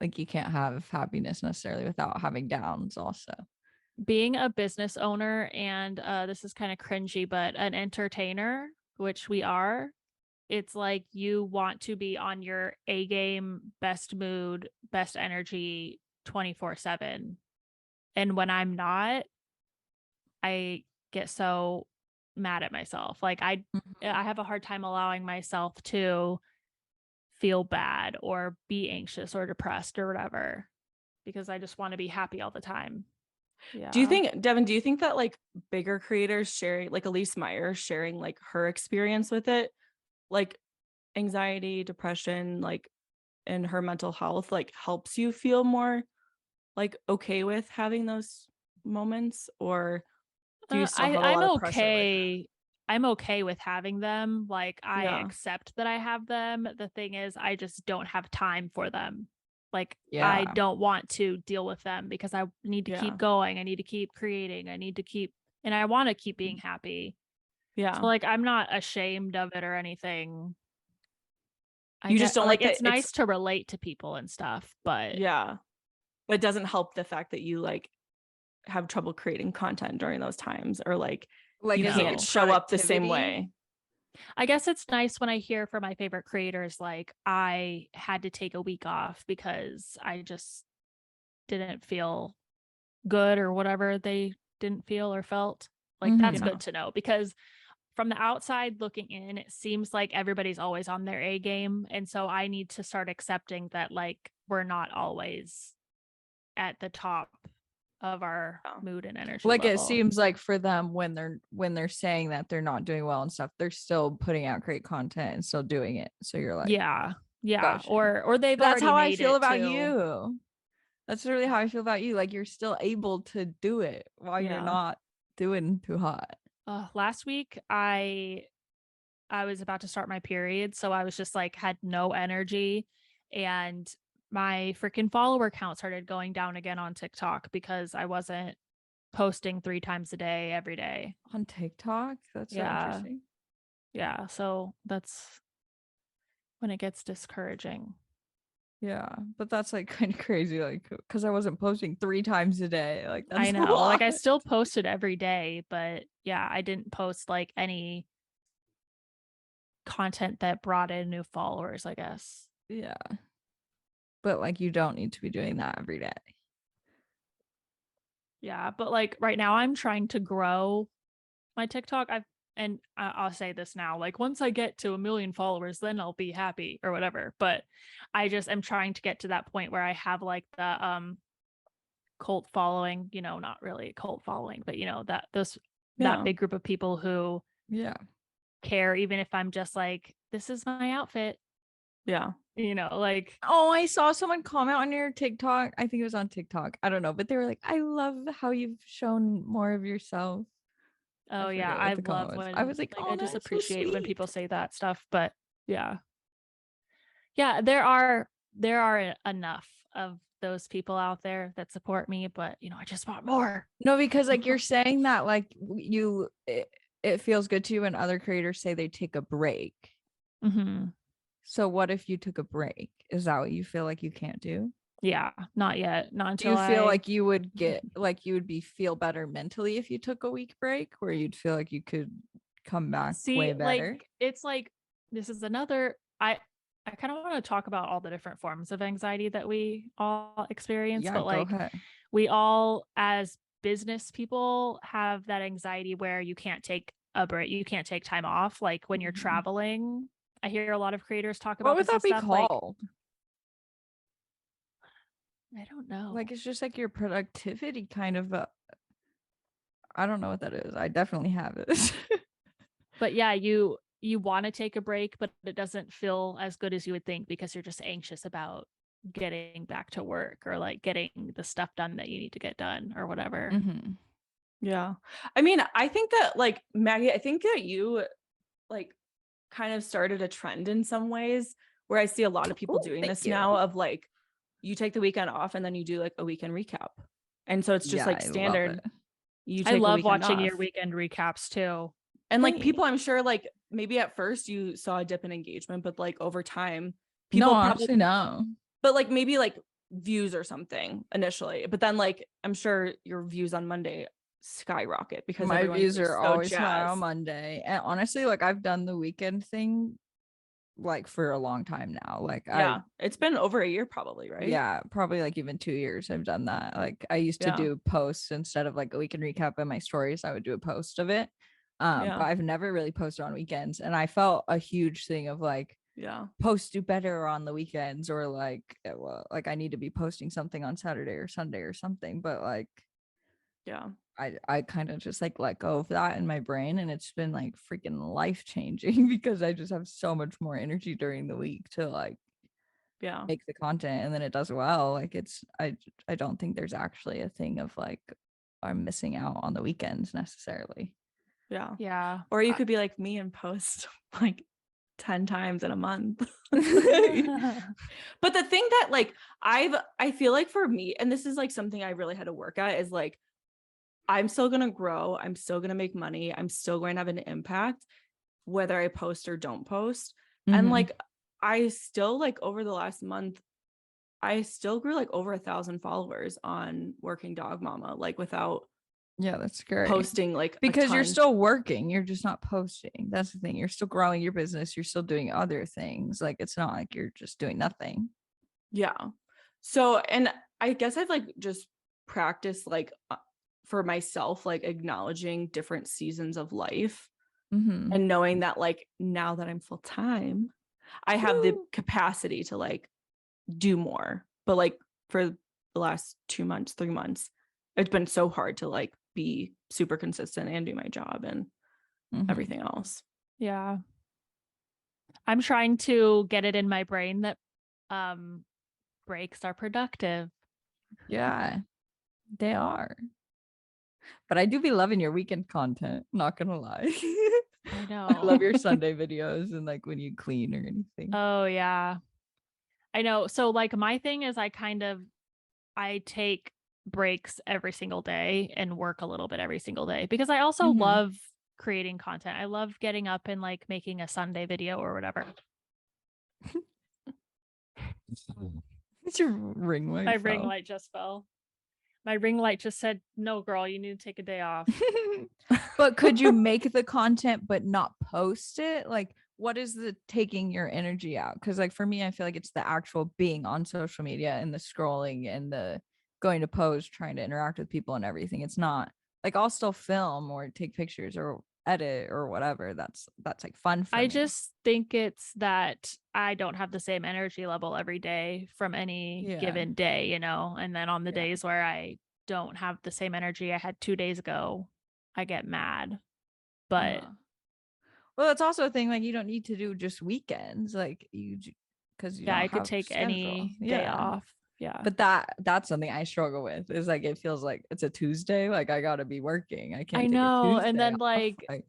like you can't have happiness necessarily without having downs also. Being a business owner and this is kind of cringy, but an entertainer, which we are, it's like you want to be on your A game, best mood, best energy 24/7. And when I'm not, I get so mad at myself. Like I have a hard time allowing myself to feel bad or be anxious or depressed or whatever because I just want to be happy all the time. Yeah. Do you think, Devon, do you think that like bigger creators sharing, like Elise Meyer sharing like her experience with it, like anxiety, depression, like and her mental health, like helps you feel more like okay with having those moments, or do you still have a lot of pressure? I'm okay with having them. Like I accept that I have them. The thing is, I just don't have time for them. Like I don't want to deal with them because I need to keep going. I need to keep creating. And I want to keep being happy. Yeah. So like I'm not ashamed of it or anything. You just don't like it's nice to relate to people and stuff, but but it doesn't help the fact that you like have trouble creating content during those times, or like you can't show up the same way. I guess it's nice when I hear from my favorite creators, like I had to take a week off because I just didn't feel good or whatever they didn't feel or felt. Like that's good to know, because from the outside looking in, it seems like everybody's always on their A game. And so I need to start accepting that like we're not always at the top of our mood and energy like level. It seems like for them, when they're saying that they're not doing well and stuff, they're still putting out great content and still doing it. So you're like, yeah, gotcha. or they've That's already how made I feel it about too. you. That's really how I feel about you. Like, you're still able to do it while you're not doing too hot. Last week I was about to start my period, so I was just like had no energy, and my freaking follower count started going down again on TikTok because I wasn't posting 3 times a day every day on TikTok. That's so interesting. Yeah, so that's when it gets discouraging. Yeah, but that's like kind of crazy, like, because I wasn't posting 3 times a day. Like, that's I know, like I still posted every day, but yeah, I didn't post like any content that brought in new followers, I guess. Yeah, but like, you don't need to be doing that every day. Yeah, but like right now I'm trying to grow my TikTok. I'll say this now, like once I get to 1 million followers, then I'll be happy or whatever. But I just am trying to get to that point where I have like the cult following, you know, not really a cult following, but you know, that big group of people who care, even if I'm just like, this is my outfit. Yeah. You know, like, oh, I saw someone comment on your TikTok. I think it was on TikTok. I don't know, but they were like, I love how you've shown more of yourself. Oh yeah, I love when I was like, oh, I just appreciate when people say that stuff. But yeah, there are enough of those people out there that support me, but you know, I just want more. No, because like you're saying that like it feels good to you when other creators say they take a break. Mm-hmm. So what if you took a break? Is that what you feel like you can't do? Yeah, not yet. Not until. Do you feel like you would get like you would feel better mentally if you took a week break, where you'd feel like you could come back way better? Like it's like this is another. I kind of want to talk about all the different forms of anxiety that we all experience, but like we all as business people have that anxiety where you can't take a break, you can't take time off. Like when you're traveling, I hear a lot of creators talk about what would that be called? I don't know. Like, it's just like your productivity kind of. I don't know what that is. I definitely have it. But yeah, you want to take a break, but it doesn't feel as good as you would think because you're just anxious about getting back to work or like getting the stuff done that you need to get done or whatever. Mm-hmm. Yeah. I mean, I think that like Maggie, I think that you like kind of started a trend in some ways where I see a lot of people doing this now of like, you take the weekend off and then you do like a weekend recap. And so it's just like standard. I love watching your weekend recaps too. And like people, I'm sure like maybe at first you saw a dip in engagement, but like over time, people probably no. But like maybe like views or something initially. But then like I'm sure your views on Monday skyrocket because my views are always high on Monday. And honestly, like I've done the weekend thing like for a long time now. Like it's been over a year probably, right? Yeah, probably like even 2 years I've done that. Like I used to do posts instead of like a weekend recap in my stories. I would do a post of it. But I've never really posted on weekends, and I felt a huge thing of like posts do better on the weekends, or like like I need to be posting something on Saturday or Sunday or something. But like I kind of just like let go of that in my brain, and it's been like freaking life changing because I just have so much more energy during the week to like make the content, and then it does well. Like it's I don't think there's actually a thing of like I'm missing out on the weekends necessarily. Yeah. Or you could be like me and post like 10 times in a month. But the thing that like I feel like for me, and this is like something I really had to work at, is like I'm still going to grow. I'm still going to make money. I'm still going to have an impact whether I post or don't post. And like I still like over the last month, I still grew like over 1,000 followers on Working Dog Mama, like without that's great posting like because you're still working, you're just not posting. That's the thing, you're still growing your business, you're still doing other things. Like it's not like you're just doing nothing. So and I guess I've like just practiced like for myself, like acknowledging different seasons of life and knowing that like now that I'm full-time, I have the capacity to like do more. But like for the last 2 months, 3 months, it's been so hard to like be super consistent and do my job and everything else. Yeah. I'm trying to get it in my brain that breaks are productive. Yeah, they are. But I do be loving your weekend content, not gonna lie. I know. I love your Sunday videos and like when you clean or anything. Oh yeah. I know. So like my thing is I take breaks every single day and work a little bit every single day because I also love creating content. I love getting up and like making a Sunday video or whatever. It's your ring light. My ring light just fell. My ring light just said, "No, girl, you need to take a day off." But could you make the content but not post it? Like, what is the taking your energy out? Because like for me, I feel like it's the actual being on social media and the scrolling and the going to post, trying to interact with people and everything. It's not like I'll still film or take pictures or edit or whatever. That's like fun for me. I just think it's that I don't have the same energy level every day from any given day, you know, and then on the days where I don't have the same energy I had 2 days ago, I get mad. But well, that's also a thing, like you don't need to do just weekends, like you because you don't I have could take schedule. any day off. Yeah. But that's something I struggle with, is like it feels like it's a Tuesday, like I gotta be working. I can't. I take know. a Tuesday and then off. like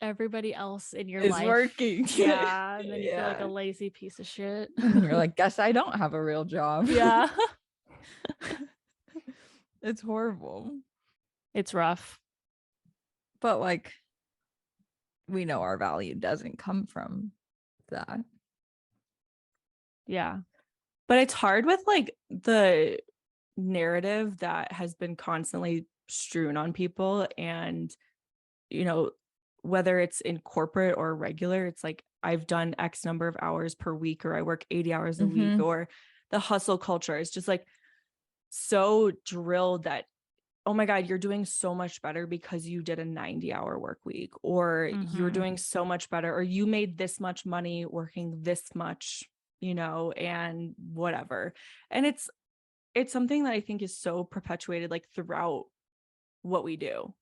everybody else in your is life working. Yeah. And then you feel like a lazy piece of shit. And you're like, guess I don't have a real job. Yeah. It's horrible. It's rough. But like we know our value doesn't come from that. Yeah. But it's hard with like the narrative that has been constantly strewn on people, and you know, whether it's in corporate or regular, it's like I've done X number of hours per week, or I work 80 hours a week, or the hustle culture is just like so drilled that, oh my God, you're doing so much better because you did a 90-hour work week, or you're doing so much better, or you made this much money working this much, you know, and whatever. And it's something that I think is so perpetuated like throughout what we do.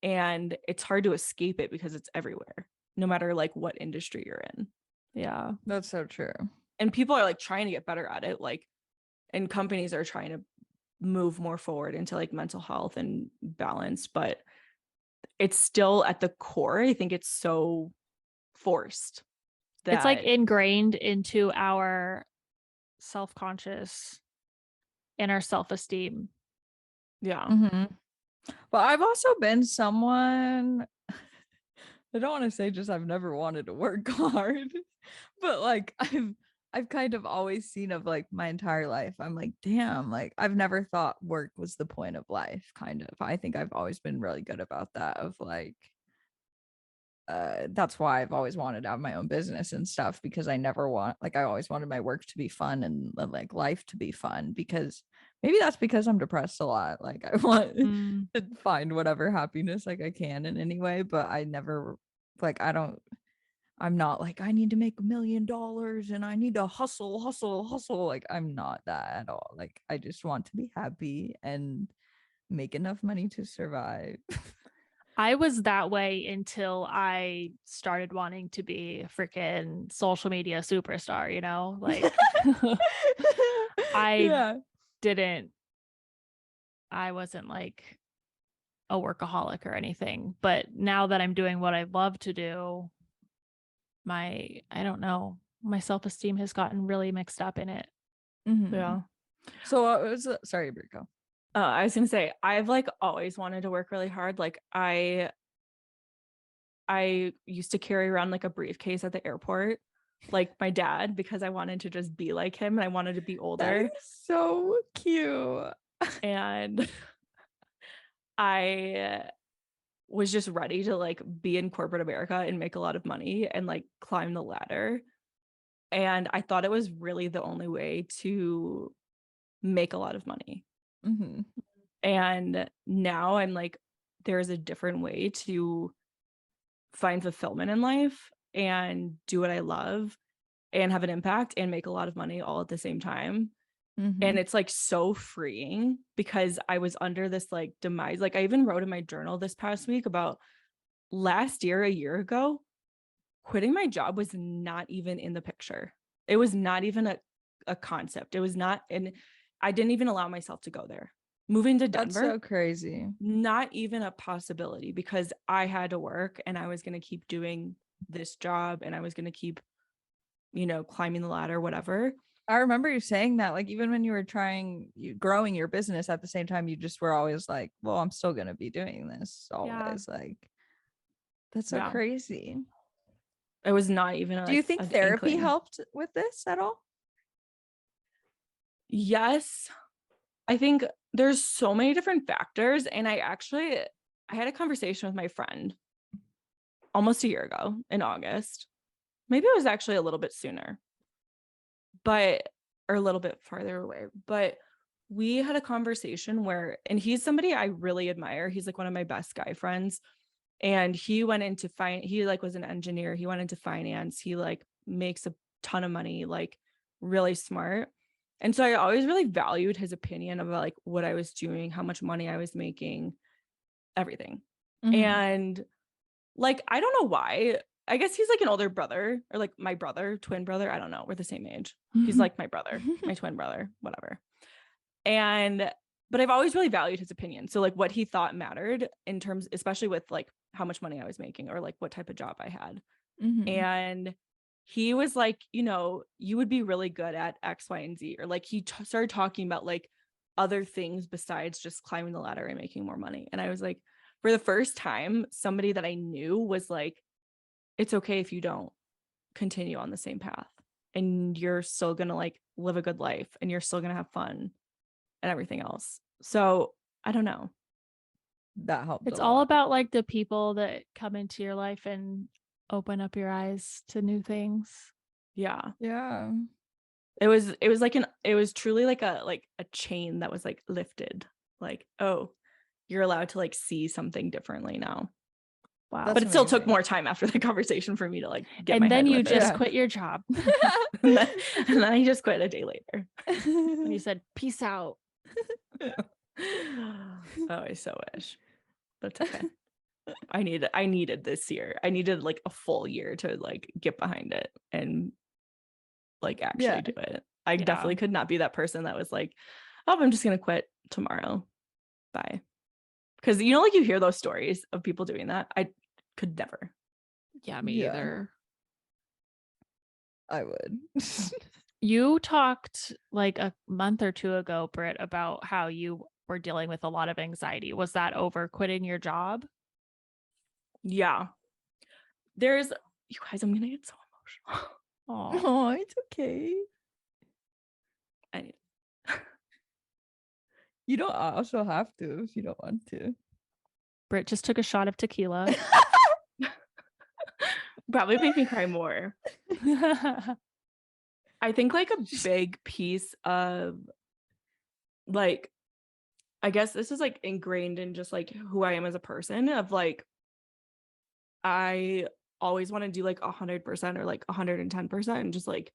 And it's hard to escape it because it's everywhere, no matter like what industry you're in. Yeah. That's so true. And people are like trying to get better at it, like, and companies are trying to move more forward into like mental health and balance, but it's still at the core, I think it's so forced that it's like ingrained into our self-conscious and our self-esteem. Yeah. But I've also been someone, I don't want to say just I've never wanted to work hard, but like I've kind of always seen of like my entire life, I'm like, damn, like I've never thought work was the point of life, kind of. I think I've always been really good about that, of like that's why I've always wanted to have my own business and stuff, because I always wanted my work to be fun and like life to be fun, because maybe that's because I'm depressed a lot. Like I want to find whatever happiness like I can in any way, but I never like I'm not like I need to make $1 million and I need to hustle. Like I'm not that at all. Like I just want to be happy and make enough money to survive. I was that way until I started wanting to be a freaking social media superstar, you know? Like I wasn't like a workaholic or anything, but now that I'm doing what I love to do, I don't know, my self-esteem has gotten really mixed up in it. Yeah. So sorry, Brico. I was gonna say, I've like always wanted to work really hard. Like I used to carry around like a briefcase at the airport, like my dad, because I wanted to just be like him and I wanted to be older. That is so cute. And I was just ready to like be in corporate America and make a lot of money and like climb the ladder. And I thought it was really the only way to make a lot of money. And now I'm like, there's a different way to find fulfillment in life and do what I love and have an impact and make a lot of money all at the same time. And it's like so freeing because I was under this like demise. Like I even wrote in my journal this past week about last year, a year ago, quitting my job was not even in the picture. It was not even a concept. It was not, and I didn't even allow myself to go there. Moving to Denver. That's so crazy. Not even a possibility because I had to work and I was going to keep doing this job and I was going to keep, you know, climbing the ladder, whatever. I remember you saying that, like, even when you were growing your business at the same time, you just were always like, well, I'm still going to be doing this always. Yeah. Like, that's so crazy. It was not even Do you think therapy helped with this at all? Yes. I think there's so many different factors. And I had a conversation with my friend almost a year ago in August. Maybe it was actually a little bit sooner, or a little bit farther away. But we had a conversation and he's somebody I really admire. He's like one of my best guy friends. And he went into he like was an engineer. He went into finance. He like makes a ton of money, like really smart. And so I always really valued his opinion about like what I was doing, how much money I was making, everything. And like, I don't know why. I guess he's like an older brother or like my brother, twin brother. I don't know. We're the same age. He's like my brother, my twin brother, whatever. But I've always really valued his opinion. So like what he thought mattered in terms, especially with like how much money I was making or like what type of job I had. And he was like, you know, you would be really good at X, Y, and Z. Or like he started talking about like other things besides just climbing the ladder and making more money. And I was like, for the first time, somebody that I knew was like, it's okay if you don't continue on the same path and you're still going to like live a good life and you're still going to have fun and everything else. So I don't know. That helped. It's all about like the people that come into your life and open up your eyes to new things. Yeah. Yeah. It was truly like a chain that was like lifted. Like, oh, you're allowed to like see something differently now. Wow. But it still took more time after the conversation for me to like get and my then head you just quit your job. and then I just quit a day later. And you said, peace out. Oh, I so wish. That's okay. I needed this year. I needed like a full year to like get behind it and like actually do it. I definitely could not be that person that was like, oh, I'm just gonna quit tomorrow. Bye. Because you know, like you hear those stories of people doing that. I could never. Yeah, me either. I would. You talked like a month or two ago, Britt, about how you were dealing with a lot of anxiety. Was that over quitting your job? Yeah. You guys, I'm gonna get so emotional. Oh, it's okay. I need You don't also have to if you don't want to. Britt just took a shot of tequila. Probably make me cry more. I think like a big piece of like, I guess this is like ingrained in just like who I am as a person of like, I always want to do like 100% or like 110% and just like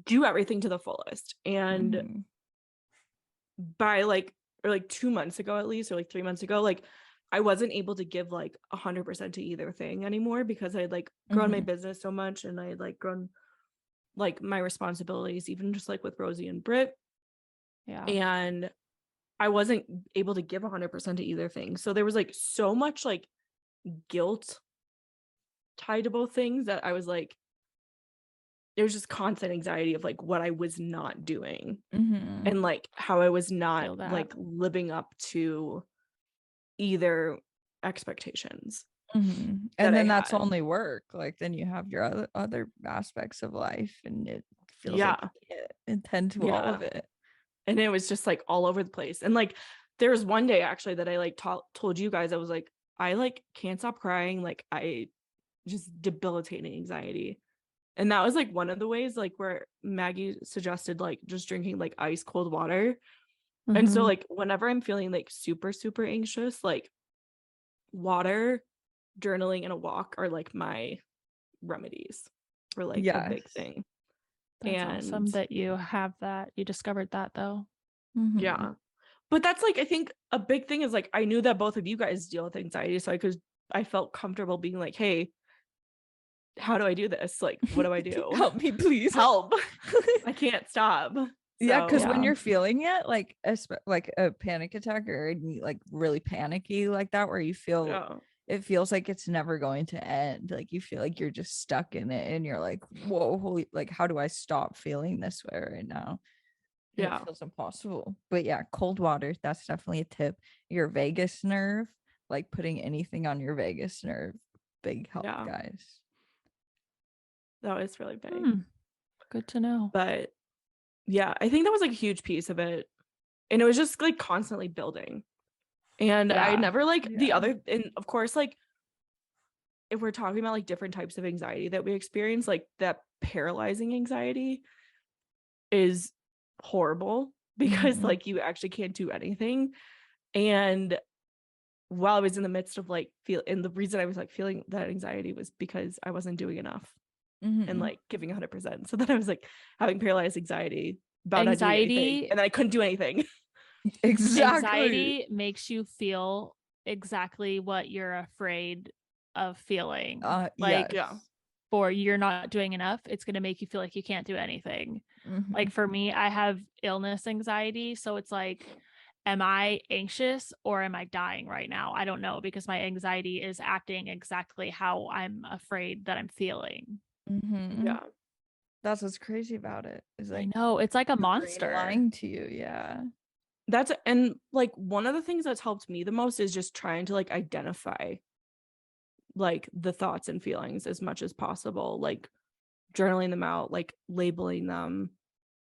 do everything to the fullest. And by like, or like 2 months ago at least, or like 3 months ago, like I wasn't able to give like 100% to either thing anymore because I had like grown my business so much and I had like grown like my responsibilities, even just like with Rosie and Britt. Yeah. And I wasn't able to give 100% to either thing. So there was like so much like guilt tied to both things that I was like, there was just constant anxiety of like what I was not doing and like how I was not like living up to either expectations. And then that's only work. Like then you have your other aspects of life and it feels like you can't attend to all of it. And it was just like all over the place. And like there was one day actually that I like told you guys, I was like, I like can't stop crying. Like I just debilitating anxiety. And that was like one of the ways like where Maggie suggested like just drinking like ice cold water. And so like whenever I'm feeling like super, super anxious, like water, journaling, and a walk are like my remedies for like a big thing. That's awesome that you have that. You discovered that though. Yeah. But that's like, I think a big thing is like, I knew that both of you guys deal with anxiety. So I felt comfortable being like, hey, how do I do this? Like, what do I do? Help me, please. Help. I can't stop. Yeah, because when you're feeling it, like a panic attack or like really panicky like that, where you feel it feels like it's never going to end. Like you feel like you're just stuck in it, and you're like, whoa, holy, like how do I stop feeling this way right now? And it feels impossible. But yeah, cold water, that's definitely a tip. Your vagus nerve, like putting anything on your vagus nerve, big help, guys. That was really big. Good to know. But yeah, I think that was like a huge piece of it. And it was just like constantly building. And I never like the other, and of course, like if we're talking about like different types of anxiety that we experience, like that paralyzing anxiety is horrible because like you actually can't do anything. And while I was in the midst of like and the reason I was like feeling that anxiety was because I wasn't doing enough and like giving 100%. So then I was like having paralyzed anxiety about anxiety, and then I couldn't do anything. Exactly. Anxiety makes you feel exactly what you're afraid of feeling. For you're not doing enough, it's going to make you feel like you can't do anything. Like for me, I have illness anxiety, so it's like, am I anxious or am I dying right now? I don't know, because my anxiety is acting exactly how I'm afraid that I'm feeling. Yeah, that's what's crazy about it. Is like, I know, it's like a monster lying to you. and like one of the things that's helped me the most is just trying to like identify like the thoughts and feelings as much as possible, like journaling them out, like labeling them,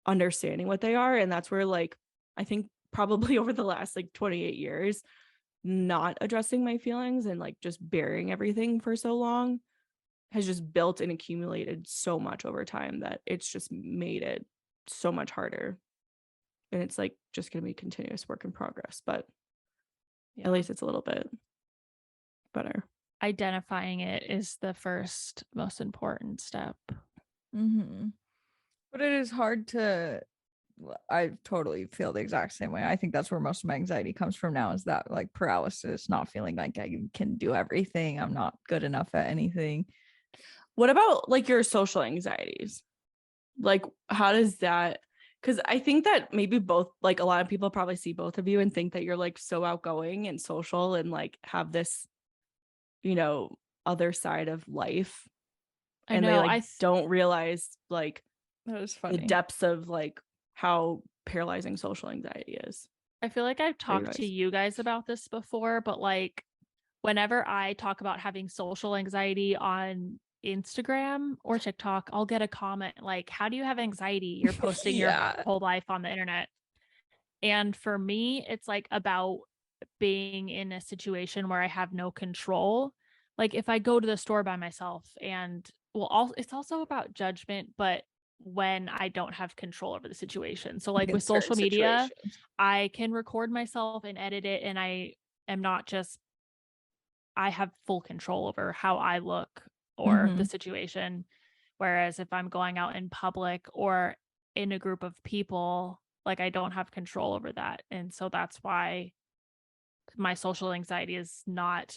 understanding what they are. And that's where like I think probably over the last like 28 years, not addressing my feelings and like just burying everything for so long has just built and accumulated so much over time that it's just made it so much harder. And it's like just going to be continuous work in progress, but at least it's a little bit better. Identifying it is the first most important step. But it is hard to, I totally feel the exact same way. I think that's where most of my anxiety comes from now, is that like paralysis, not feeling like I can do everything. I'm not good enough at anything. What about like your social anxieties? Like, how does that, because I think that maybe both, like a lot of people probably see both of you and think that you're like so outgoing and social and like have this, you know, other side of life. And they like don't realize like that was funny. The depths of like how paralyzing social anxiety is. I feel like I've talked to you guys about this before, but like whenever I talk about having social anxiety on Instagram or TikTok, I'll get a comment like, how do you have anxiety? You're posting your whole life on the internet. And for me, it's like about being in a situation where I have no control. Like if I go to the store by myself and it's also about judgment, but when I don't have control over the situation. So like with social media, I can record myself and edit it, and I have full control over how I look or the situation. Whereas if I'm going out in public or in a group of people, like I don't have control over that. And so that's why my social anxiety is not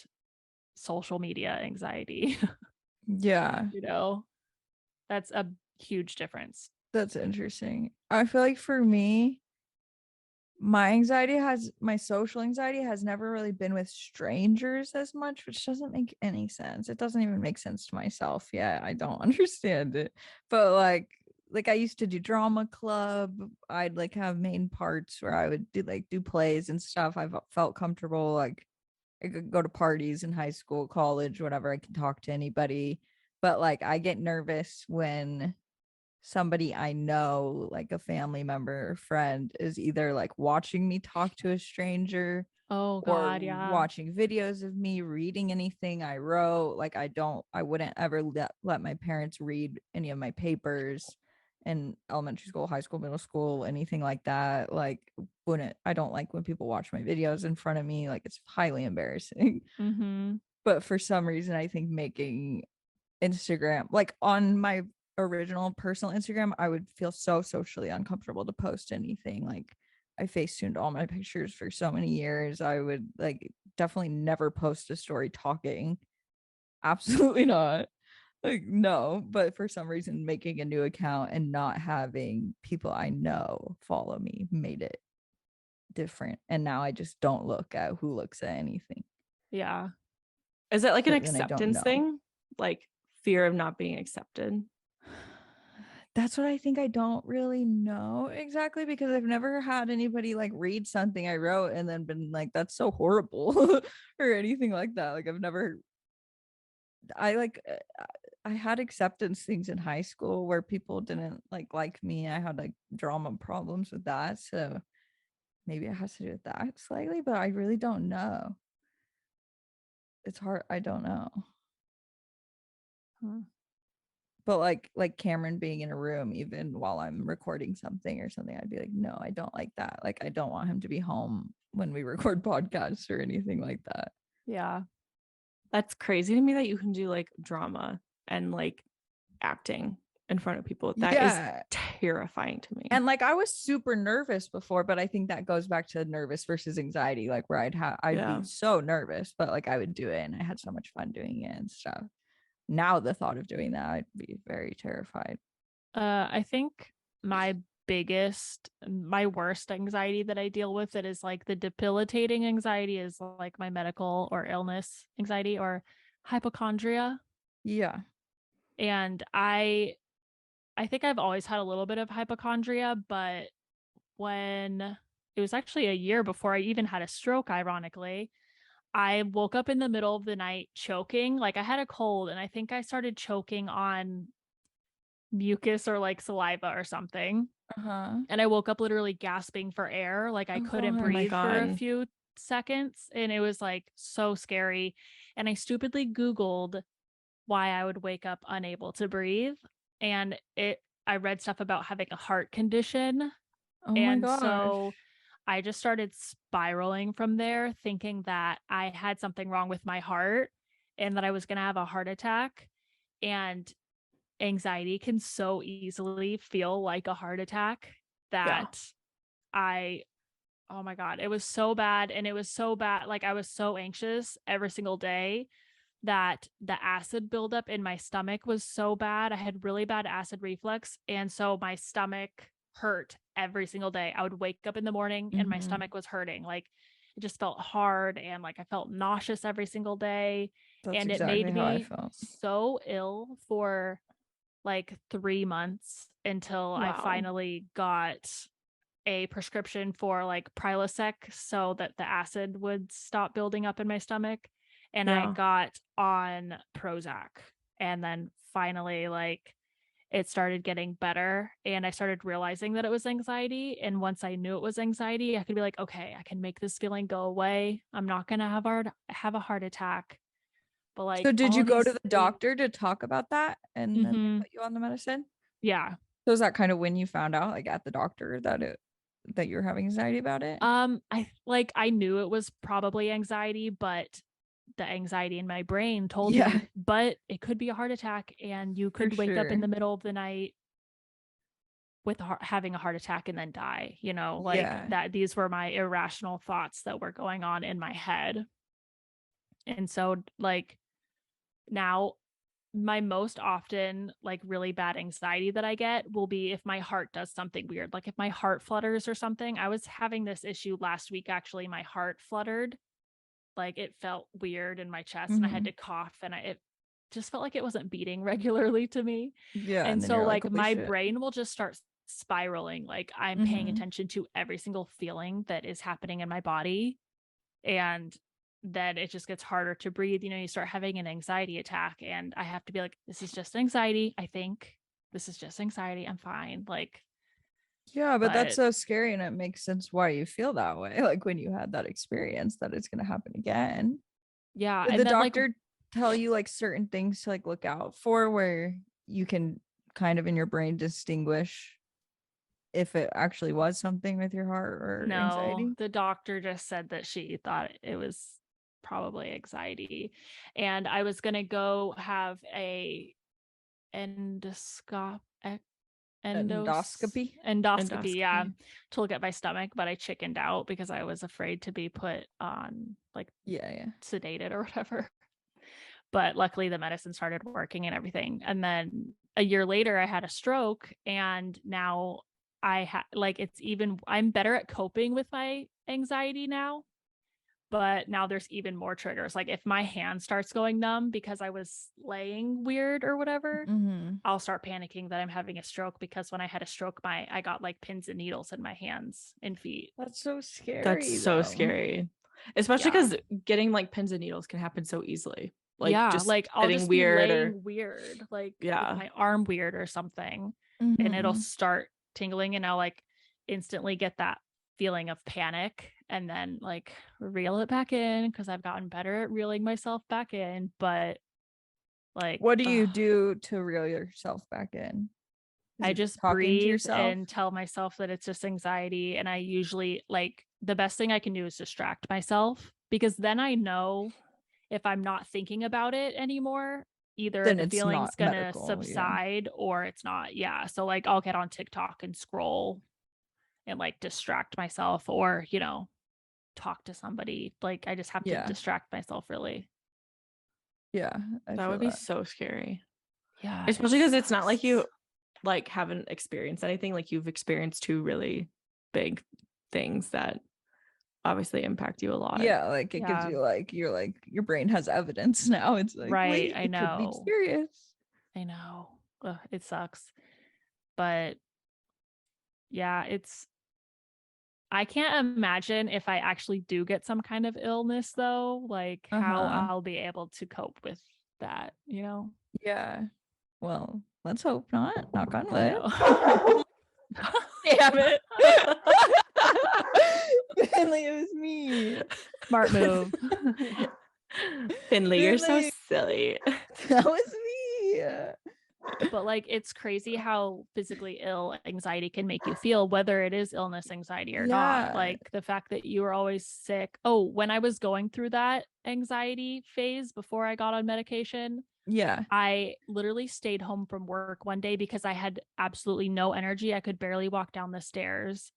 social media anxiety. You know, that's a huge difference. That's interesting. I feel like for me, my social anxiety has never really been with strangers as much, which doesn't make any sense. It doesn't even make sense to myself. Yeah, I don't understand it. But like I used to do drama club. I'd like have main parts where I would do plays and stuff. I felt comfortable. Like I could go to parties in high school, college, whatever. I could talk to anybody. But like I get nervous when somebody I know, like a family member or friend, is either like watching me talk to a stranger watching videos of me reading anything I wrote. Like I wouldn't ever let my parents read any of my papers in elementary school, high school, middle school, anything like that. Like I don't like when people watch my videos in front of me. Like it's highly embarrassing. But for some reason I think making Instagram, like on my original personal Instagram, I would feel so socially uncomfortable to post anything. Like I facetuned all my pictures for so many years. I would like definitely never post a story talking. Absolutely not. Like no, but for some reason making a new account and not having people I know follow me made it different. And now I just don't look at who looks at anything. Yeah. Is it like an But then I don't acceptance know. thing? Like fear of not being accepted? That's what I think. I don't really know exactly because I've never had anybody like read something I wrote and then been like, that's so horrible or anything like that. Like I've never, I had acceptance things in high school where people didn't like me. I had like drama problems with that. So maybe it has to do with that slightly, but I really don't know. It's hard. I don't know. But like Cameron being in a room even while I'm recording something or something, I'd be like, no, I don't like that. Like I don't want him to be home when we record podcasts or anything like that. Yeah. That's crazy to me that you can do like drama and like acting in front of people. That is terrifying to me. And like I was super nervous before, but I think that goes back to nervous versus anxiety, like where I'd be so nervous, but like I would do it and I had so much fun doing it and stuff. Now the thought of doing that, I'd be very terrified. I think my worst anxiety that I deal with, that is like the debilitating anxiety, is like my medical or illness anxiety or hypochondria. Yeah. And I think I've always had a little bit of hypochondria, but when it was actually a year before I even had a stroke, ironically, I woke up in the middle of the night choking. Like I had a cold and I think I started choking on mucus or like saliva or something. And I woke up literally gasping for air. Like I couldn't breathe for a few seconds. And it was like so scary. And I stupidly Googled why I would wake up unable to breathe. And I read stuff about having a heart condition. Oh my gosh. So I just started spiraling from there, thinking that I had something wrong with my heart and that I was going to have a heart attack. And anxiety can so easily feel like a heart attack that oh my God, it was so bad. And it was so bad. Like I was so anxious every single day that the acid buildup in my stomach was so bad. I had really bad acid reflux. And so my stomach hurt every single day. I would wake up in the morning and my stomach was hurting. Like it just felt hard and like I felt nauseous every single day. And it made me so ill for like 3 months until I finally got a prescription for like Prilosec so that the acid would stop building up in my stomach. And I got on Prozac, and then finally like it started getting better and I started realizing that it was anxiety. And once I knew it was anxiety, I could be like, okay, I can make this feeling go away. I'm not going to have a heart attack. But like, so did you go to the doctor to talk about that and then they put you on the medicine? Yeah. So is that kind of when you found out like at the doctor that you're having anxiety about it? I knew it was probably anxiety, but the anxiety in my brain told me, but it could be a heart attack and you could wake up in the middle of the night with having a heart attack and then die, you know, like that. These were my irrational thoughts that were going on in my head. And so like now my most often like really bad anxiety that I get will be if my heart does something weird, like if my heart flutters or something. I was having this issue last week, actually. My heart fluttered, like it felt weird in my chest and I had to cough and it just felt like it wasn't beating regularly to me. And so like my brain will just start spiraling. Like I'm paying attention to every single feeling that is happening in my body. And then it just gets harder to breathe. You know, you start having an anxiety attack and I have to be like, this is just anxiety. I think this is just anxiety. I'm fine. Like, yeah, but that's so scary and it makes sense why you feel that way. Like when you had that experience that it's going to happen again. Yeah. Did the doctor tell you like certain things to like look out for where you can kind of in your brain distinguish if it actually was something with your heart or anxiety? The doctor just said that she thought it was probably anxiety. And I was going to go have a endoscopy. Yeah, to look at my stomach, but I chickened out because I was afraid to be put on like sedated or whatever. But luckily the medicine started working and everything. And then a year later I had a stroke, and now I'm better at coping with my anxiety now. But now there's even more triggers. Like if my hand starts going numb because I was laying weird or whatever, I'll start panicking that I'm having a stroke, because when I had a stroke, I got like pins and needles in my hands and feet. That's so scary. That's so scary. Especially because getting like pins and needles can happen so easily. Like just like I'll just be laying weird, like with yeah, my arm weird or something, and it'll start tingling, and I'll like instantly get that feeling of panic, and then like reel it back in, because I've gotten better at reeling myself back in. But like, what do you do to reel yourself back in? I just breathe and tell myself that it's just anxiety. And I usually, like, the best thing I can do is distract myself, because then I know if I'm not thinking about it anymore, either then the feeling's gonna subside or it's not. Yeah. So like I'll get on TikTok and scroll and like distract myself, or, you know, talk to somebody. Like I just have to distract myself, really. Yeah. That would be so scary. Yeah. Especially because it's not like you like haven't experienced anything. Like you've experienced two really big things that obviously impact you a lot. Yeah, like it gives you like, you're like, your brain has evidence now. It's like, right, I know. It could be serious. I know. Ugh, it sucks. But yeah, I can't imagine if I actually do get some kind of illness though, like how I'll be able to cope with that, you know? Yeah. Well, let's hope not. Knock on wood. Damn it. Finley, it was me. Smart move. Finley, you're so silly. That was me. But like, it's crazy how physically ill anxiety can make you feel, whether it is illness anxiety or not. Like the fact that you were always sick. Oh, when I was going through that anxiety phase before I got on medication, I literally stayed home from work one day because I had absolutely no energy. I could barely walk down the stairs.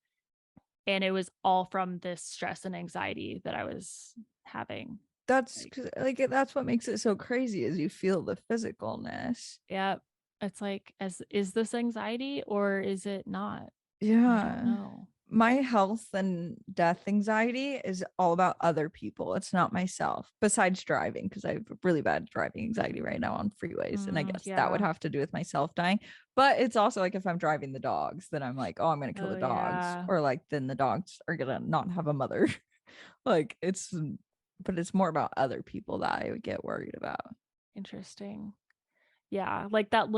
And it was all from this stress and anxiety that I was having. That's like that's what makes it so crazy, is you feel the physicalness. Yeah. It's like, is this anxiety or is it not? Yeah. I don't know. My health and death anxiety is all about other people. It's not myself, besides driving, because I have really bad driving anxiety right now on freeways. And I guess that would have to do with myself dying. But it's also like if I'm driving the dogs, then I'm like, oh, I'm going to kill the dogs. Yeah. Or like, then the dogs are going to not have a mother. Like but it's more about other people that I would get worried about. Interesting. Yeah. Like that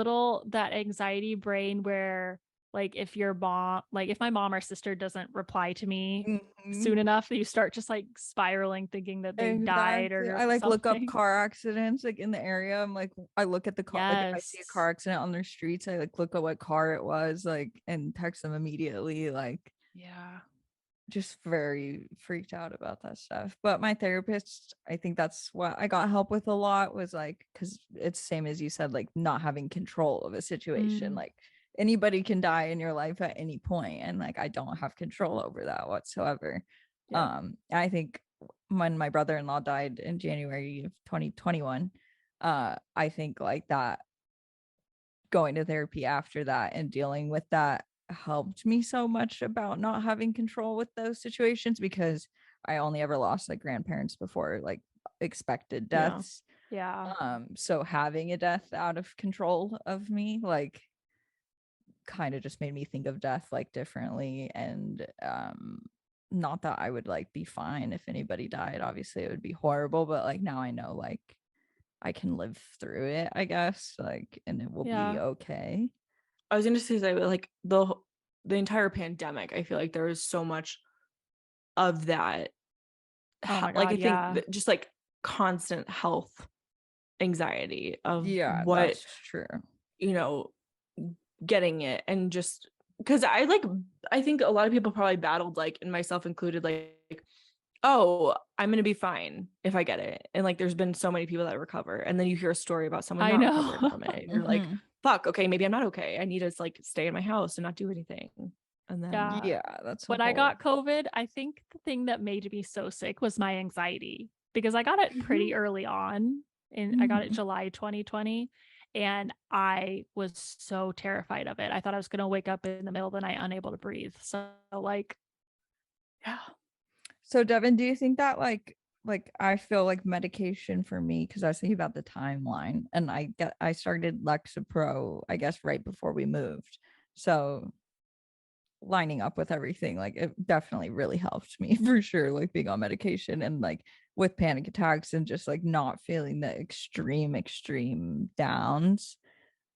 anxiety brain where, like if my mom or sister doesn't reply to me soon enough, you start just like spiraling, thinking that they died or I like something. look up car accidents like in the area. I'm like, I look at the car, like if I see a car accident on their streets, I like look at what car it was, like, and text them immediately. Like, just very freaked out about that stuff. But my therapist, I think that's what I got help with a lot, was like, because it's the same as you said, like not having control of a situation. Like anybody can die in your life at any point, and like I don't have control over that whatsoever. I think when my brother-in-law died in January of 2021, I think like that, going to therapy after that and dealing with that helped me so much about not having control with those situations, because I only ever lost like grandparents before like expected deaths. So having a death out of control of me like kind of just made me think of death like differently. And not that I would like be fine if anybody died, obviously it would be horrible, but like now I know like I can live through it, I guess, like, and it will be okay. I was gonna say like the entire pandemic, I feel like there was so much of that. Oh my God, like I think just like constant health anxiety of what, that's true, you know, getting it. And just because I think a lot of people probably battled, like, and myself included, like, oh, I'm gonna be fine if I get it. And like there's been so many people that recover, and then you hear a story about someone not recovering from it, and you're like, fuck, okay, maybe I'm not okay. I need to like stay in my house and not do anything. And then that's when I got COVID, I think the thing that made me so sick was my anxiety, because I got it pretty early on, and I got it July 2020, and I was so terrified of it. I thought I was going to wake up in the middle of the night unable to breathe. So like, yeah. So Devon, do you think that like I feel like medication for me, because I was thinking about the timeline, and I started Lexapro, I guess, right before we moved. So lining up with everything, like it definitely really helped me for sure, like being on medication and like with panic attacks and just like not feeling the extreme downs.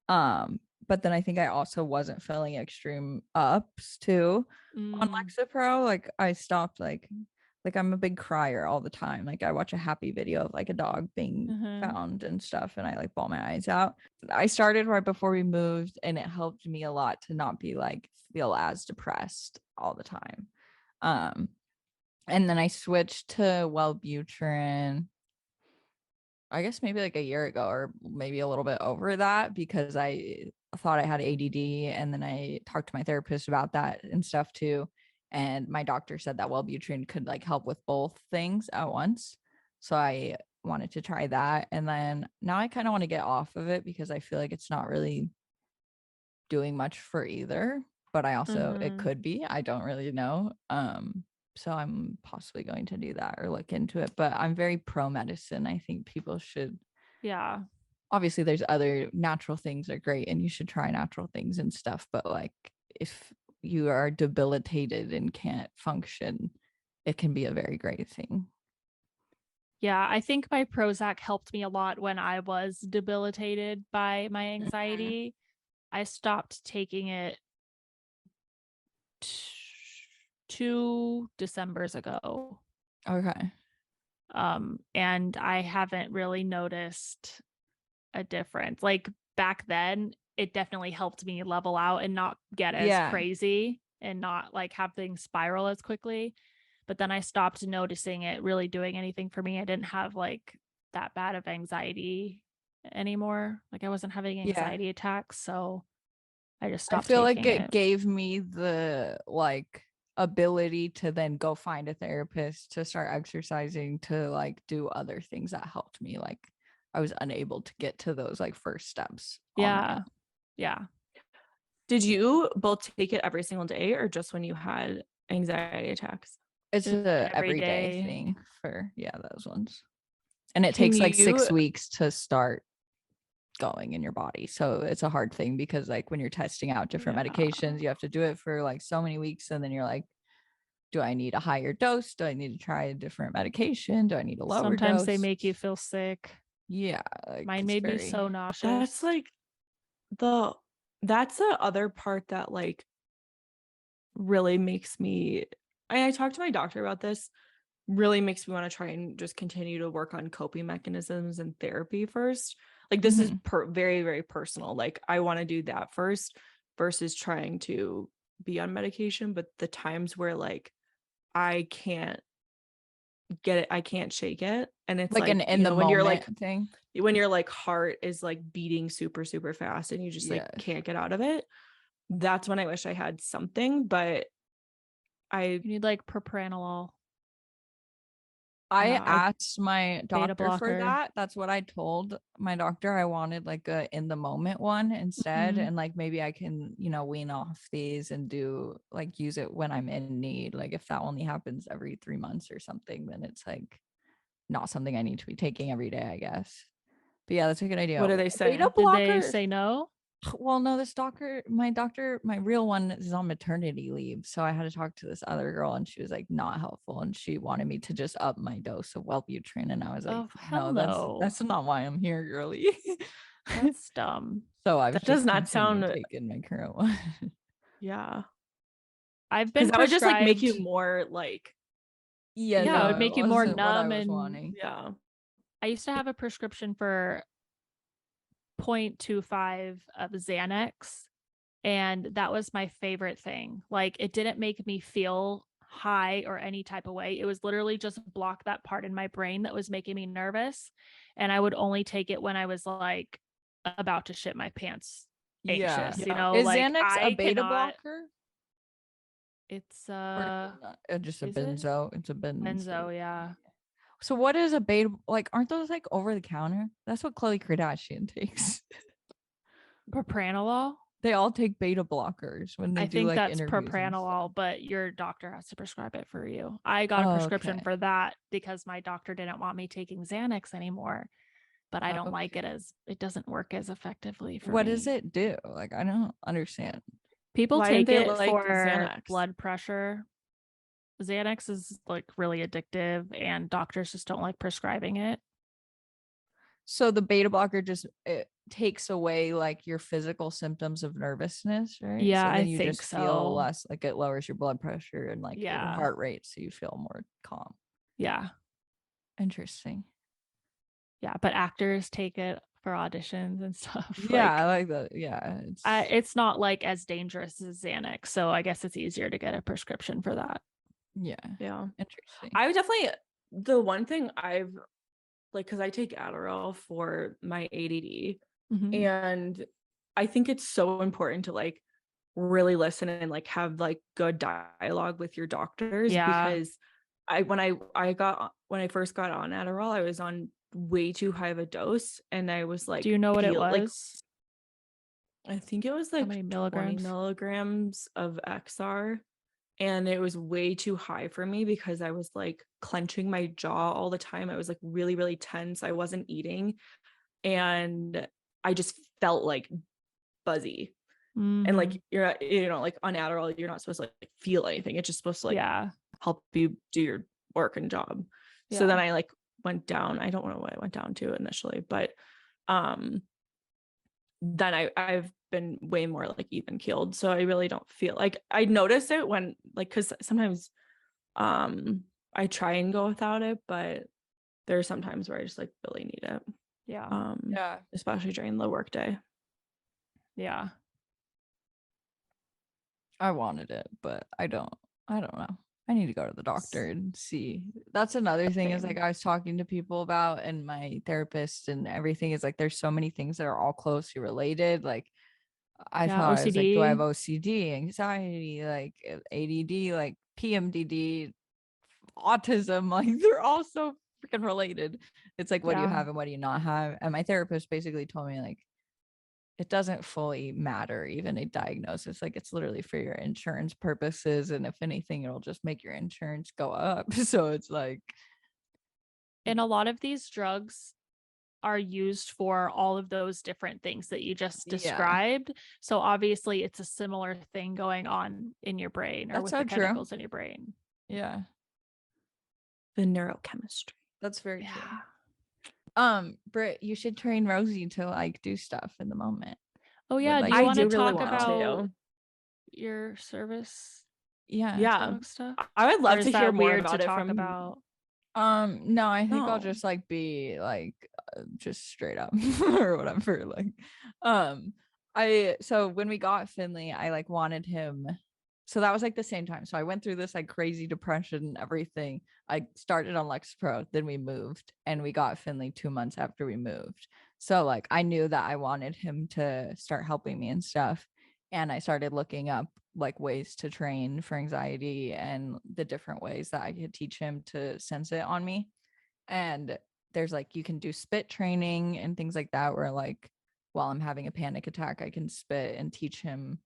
But then I think I also wasn't feeling extreme ups too on Lexapro. Like I stopped like I'm a big crier all the time. Like I watch a happy video of like a dog being found and stuff, and I like bawl my eyes out. I started right before we moved, and it helped me a lot to not be like feel as depressed all the time. And then I switched to Wellbutrin, I guess maybe like a year ago, or maybe a little bit over that, because I thought I had ADD, and then I talked to my therapist about that and stuff too. And my doctor said that Wellbutrin could like help with both things at once. So I wanted to try that. And then now I kind of want to get off of it because I feel like it's not really doing much for either. But I also, it could be, I don't really know. So I'm possibly going to do that or look into it. But I'm very pro medicine. I think people should. Yeah. Obviously, there's other natural things are great, and you should try natural things and stuff. But like, if you are debilitated and can't function, it can be a very great thing. Yeah, I think my Prozac helped me a lot when I was debilitated by my anxiety. I stopped taking it 2 Decembers ago. Okay. And I haven't really noticed a difference. Like back then, it definitely helped me level out and not get as crazy and not like have things spiral as quickly. But then I stopped noticing it really doing anything for me. I didn't have like that bad of anxiety anymore. Like I wasn't having anxiety attacks. So I just stopped. I feel like it gave me the like ability to then go find a therapist, to start exercising, to like do other things that helped me. Like I was unable to get to those like first steps. Yeah. Did you both take it every single day or just when you had anxiety attacks? It's a everyday thing for those ones. And it takes like 6 weeks to start going in your body. So it's a hard thing because like when you're testing out different medications, you have to do it for like so many weeks, and then you're like, do I need a higher dose? Do I need to try a different medication? Do I need a lower dose? Sometimes they make you feel sick. Yeah. Like mine made me so nauseous. That's like that's the other part that like really makes me, I talked to my doctor about this, really makes me want to try and just continue to work on coping mechanisms and therapy first. Like this is very, very personal. Like I want to do that first versus trying to be on medication. But the times where like I can't get it, I can't shake it, and it's like an in the when you're like thing, when your like heart is like beating super super fast and you just like can't get out of it, that's when I wish I had something. But you need like propranolol. I asked my doctor for that. That's what I told my doctor. I wanted like a in the moment one instead. And like, maybe I can, wean off these and do like use it when I'm in need. Like if that only happens every 3 months or something, then it's like not something I need to be taking every day, I guess. But yeah, that's a good idea. What do they say? Did they say no? Well, no, my real one is on maternity leave. So I had to talk to this other girl, and she was like not helpful. And she wanted me to just up my dose of Wellbutrin. And I was like, no, that's not why I'm here, girly. That's dumb. So that does not sound taking my current one. Yeah. I've been that would just like make you more like, it would make you more numb and wanting. I used to have a prescription for 0.25 of Xanax, and that was my favorite thing. Like it didn't make me feel high or any type of way. It was literally just block that part in my brain that was making me nervous, and I would only take it when I was like about to shit my pants anxious. Yeah. You know, Is like Xanax a I beta cannot. blocker? It's Just a is it? benzo. It's a benzo. Benzo, yeah. So what is a beta? Like, aren't those like over the counter? That's what Khloe Kardashian takes. Propranolol. They all take beta blockers when they I do think like that's interviews and propranolol, stuff. but your doctor has to prescribe it for you. I got a prescription Okay. for that because my doctor didn't want me taking Xanax anymore, but I don't like it Okay. as it doesn't work as effectively for What me. does it do? Like, I don't understand. People Why take didn't they it like for Xanax? blood pressure. Xanax is like really addictive and doctors just don't like prescribing it. So the beta blocker just it takes away like your physical symptoms of nervousness, right? Yeah, So then I you think just feel so. less, like it lowers your blood pressure and like your Yeah. heart rate, so you feel more calm. Yeah. Interesting. Yeah, but actors take it for auditions and stuff. Yeah, I like that. Yeah, it's not like as dangerous as Xanax, so I guess it's easier to get a prescription for that. yeah. Interesting. I would definitely, the one thing I've like, because I take Adderall for my ADD, and I think it's so important to like really listen and like have like good dialogue with your doctors. Yeah. Because when I first got on Adderall, I was on way too high of a dose, and I was like, do you know what it was? I think it was like how many milligrams? 20 milligrams of XR. And it was way too high for me because I was like clenching my jaw all the time. I was like really, really tense. I wasn't eating. And I just felt like buzzy. And like you're not, you know, like on Adderall, you're not supposed to like feel anything. It's just supposed to like help you do your work and job. So then I like went down. I don't know what I went down to initially, but then I've been way more like even keeled. So I really don't feel like I notice it when like, cause sometimes I try and go without it, but there are some times where I just like really need it. Yeah. Especially during the workday. Yeah. I wanted it, but I don't know. I need to go to the doctor and see. That's another thing is like I was talking to people about, and my therapist and everything is like there's so many things that are all closely related. Like I thought I was like, do I have OCD, anxiety, like ADD, like PMDD, autism? Like they're all so freaking related. It's like, what do you have and what do you not have? And my therapist basically told me like, it doesn't fully matter even a diagnosis. Like it's literally for your insurance purposes, and if anything it'll just make your insurance go up. So it's like, and a lot of these drugs are used for all of those different things that you just described. So obviously it's a similar thing going on in your brain or with the chemicals in your brain. Yeah. The neurochemistry. That's very true. Britt, you should train Rosie to like do stuff in the moment. Oh yeah, do you want to talk about your service? Yeah. Stuff? I would love to hear more about it from about. No, I think I'll just like be like just straight up or whatever. Like so when we got Finley, I like wanted him. So that was like the same time. So I went through this like crazy depression and everything. I started on Lexapro, then we moved, and we got Finley 2 months after we moved. So like I knew that I wanted him to start helping me and stuff. And I started looking up like ways to train for anxiety and the different ways that I could teach him to sense it on me. And there's like, you can do spit training and things like that, where like while I'm having a panic attack, I can spit and teach him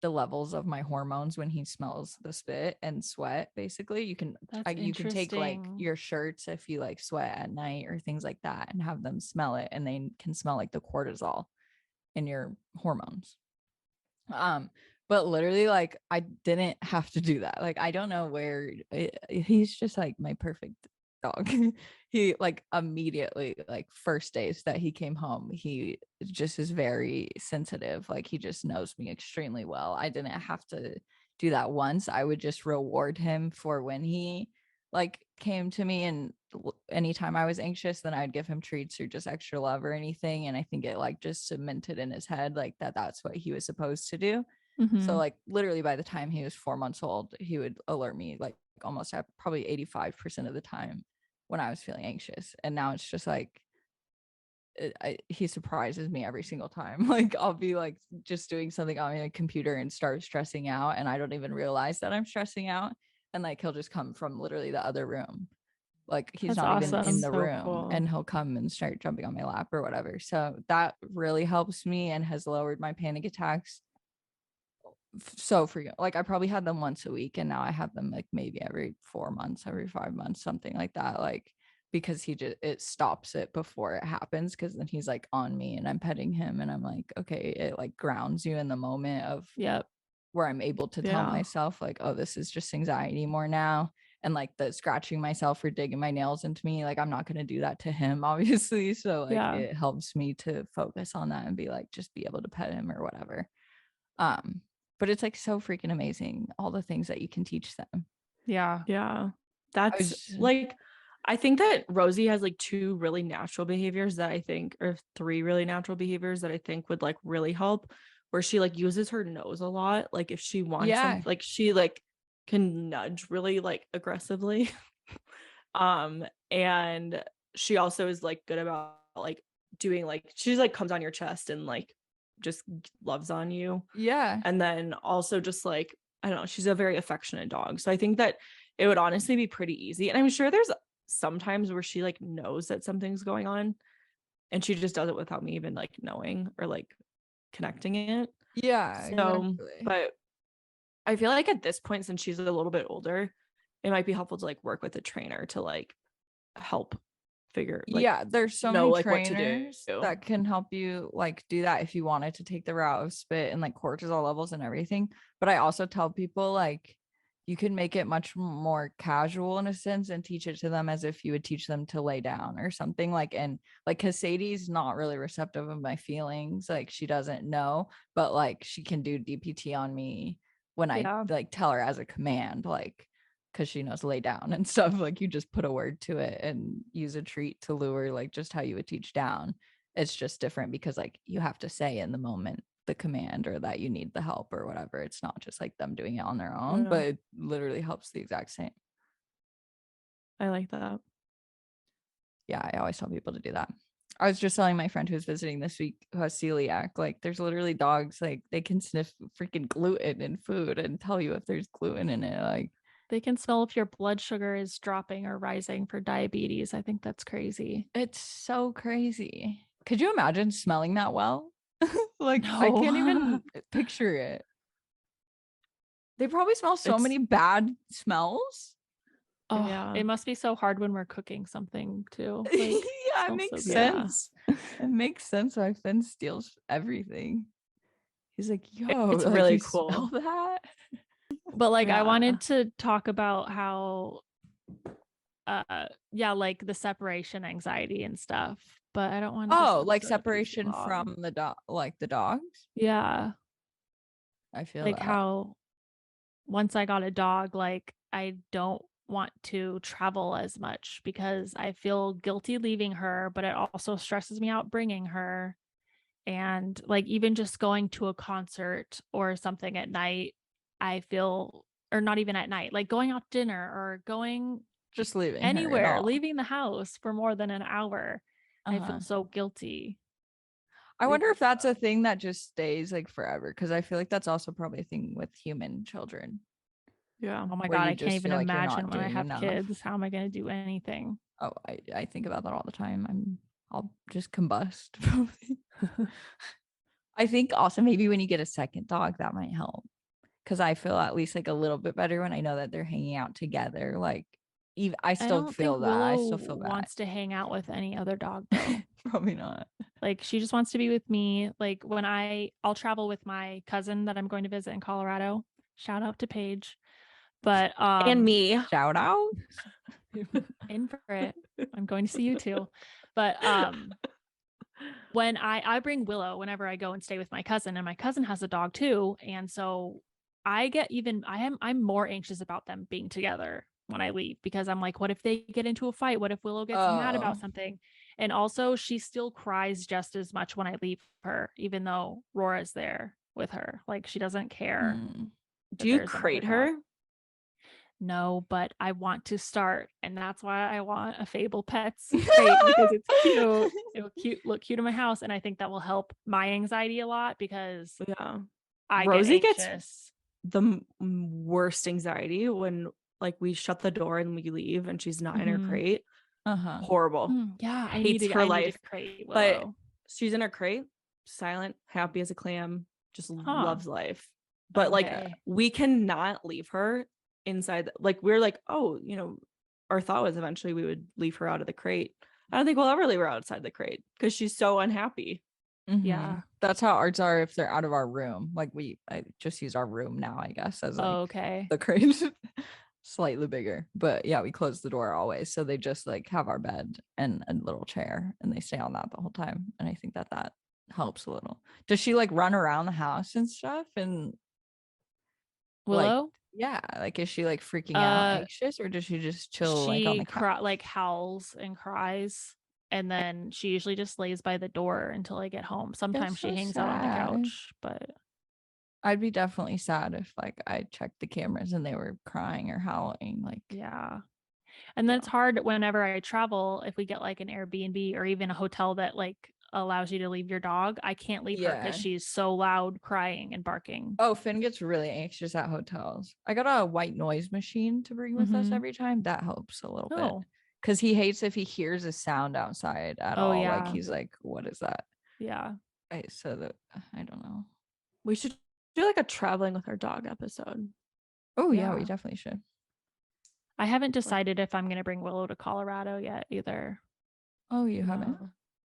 the levels of my hormones when he smells the spit and sweat. Basically you can take like your shirts if you like sweat at night or things like that and have them smell it, and they can smell like the cortisol in your hormones. But literally like I didn't have to do that. Like I don't know where he's just like my perfect dog. He like immediately, like first days that he came home, he just is very sensitive. Like he just knows me extremely well. I didn't have to do that once. I would just reward him for when he like came to me, and anytime I was anxious, then I'd give him treats or just extra love or anything. And I think it like just cemented in his head like that's what he was supposed to do. So like literally by the time he was 4 months old, he would alert me like almost at probably 85% of the time when I was feeling anxious. And now it's just like he surprises me every single time. Like I'll be like just doing something on my computer and start stressing out, and I don't even realize that I'm stressing out, and like he'll just come from literally the other room. Like he's That's not even awesome. in the So room, cool. and he'll come and start jumping on my lap or whatever. So that really helps me and has lowered my panic attacks so frequent. Like I probably had them once a week, and now I have them like maybe every 4 months, every 5 months, something like that. Like because it stops it before it happens, because then he's like on me and I'm petting him, and I'm like, okay, it like grounds you in the moment of where I'm able to tell myself like, oh, this is just anxiety more now. And like the scratching myself or digging my nails into me, like I'm not going to do that to him, obviously. So like it helps me to focus on that and be like, just be able to pet him or whatever. But it's like so freaking amazing, all the things that you can teach them. Yeah. That's like, I think that Rosie has like 2 really natural behaviors that I think, or 3 really natural behaviors that I think would like really help, where she like uses her nose a lot. Like if she wants something, like she like can nudge really like aggressively. And she also is like good about like doing like, she's like comes on your chest and like just loves on you. And then also just like, I don't know, she's a very affectionate dog. So I think that it would honestly be pretty easy. And I'm sure there's sometimes where she like knows that something's going on and she just does it without me even like knowing or like connecting it. So but I feel like at this point, since she's a little bit older, it might be helpful to like work with a trainer to like help figure like there's so know, many like, trainers that can help you like do that if you wanted to take the route of spit and like cortisol levels and everything. But I also tell people like you can make it much more casual in a sense and teach it to them as if you would teach them to lay down or something. Like, and like because Sadie's not really receptive of my feelings, like she doesn't know, but like she can do DPT on me when I like tell her as a command, like because she knows lay down and stuff. Like you just put a word to it and use a treat to lure, like just how you would teach down. It's just different because like you have to say in the moment the command or that you need the help or whatever. It's not just like them doing it on their own, but it literally helps the exact same. I like that. Yeah, I always tell people to do that. I was just telling my friend who's visiting this week who has celiac, like there's literally dogs, like they can sniff freaking gluten in food and tell you if there's gluten in it. Like they can smell if your blood sugar is dropping or rising for diabetes. I think that's crazy. It's so crazy. Could you imagine smelling that well? Like no. I can't even picture it. They probably smell so many bad smells. Oh yeah, it must be so hard when we're cooking something too. Like, yeah, it makes sense. It makes sense why Finn steals everything. He's like, yo, it's like, really you cool. Smell that? But like I wanted to talk about how like the separation anxiety and stuff, but I don't want to like separation from the dog, like the dogs. I feel like that. how once I got a dog, like I don't want to travel as much because I feel guilty leaving her, but it also stresses me out bringing her. And like even just going to a concert or something at night, I feel, or not even at night, like going out to dinner or going just leaving anywhere, leaving the house for more than an hour. I feel so guilty. I wonder if that's a thing that just stays like forever, because I feel like that's also probably a thing with human children. Yeah. Oh my God, I can't even imagine when I have kids. How am I going to do anything? Oh, I think about that all the time. I'll just combust. I think also maybe when you get a second dog, that might help, because I feel at least like a little bit better when I know that they're hanging out together. Like, even I still feel that. Willow I still feel bad. Wants to hang out with any other dog though. Probably not. Like she just wants to be with me. Like when I'll travel with my cousin that I'm going to visit in Colorado. Shout out to Paige. But and me. Shout out. In for it. I'm going to see you too. But when I bring Willow whenever I go and stay with my cousin, and my cousin has a dog too, and so I'm more anxious about them being together when I leave, because I'm like, what if they get into a fight? What if Willow gets mad about something? And also she still cries just as much when I leave her, even though Rora's there with her. Like she doesn't care. Do you crate her? No, but I want to start, and that's why I want a Fable Pets crate, because it's cute. It will look cute in my house, and I think that will help my anxiety a lot, because I Rosie get anxious. Gets the worst anxiety when like we shut the door and we leave and she's not in her crate. Horrible. Yeah, Hates her life. Need a crate, but she's in her crate, silent, happy as a clam, just loves life. But like we cannot leave her inside. Like we're like, oh, you know, our thought was eventually we would leave her out of the crate. I don't think we'll ever leave her outside the crate because she's so unhappy. Yeah, that's how ours are if they're out of our room. Like I just use our room now, I guess, as like the crate. Slightly bigger, but yeah, we close the door always, so they just like have our bed and a little chair, and they stay on that the whole time, and I think that helps a little. Does she like run around the house and stuff? And Willow, like, yeah, like is she like freaking out, anxious, or does she just chill like on the couch? like howls and cries, and then she usually just lays by the door until I get home. Sometimes she hangs out on the couch, but I'd be definitely sad if like I checked the cameras and they were crying or howling. Like, and then it's hard whenever I travel, if we get like an Airbnb or even a hotel that like allows you to leave your dog, I can't leave her because she's so loud crying and barking. Oh, Finn gets really anxious at hotels. I got a white noise machine to bring with us every time. That helps a little bit, because he hates if he hears a sound outside at all. Like he's like, what is that? So that I don't know. We should do like a traveling with our dog episode. Oh yeah, we definitely should. I haven't decided if I'm gonna bring Willow to Colorado yet either. Oh, you haven't?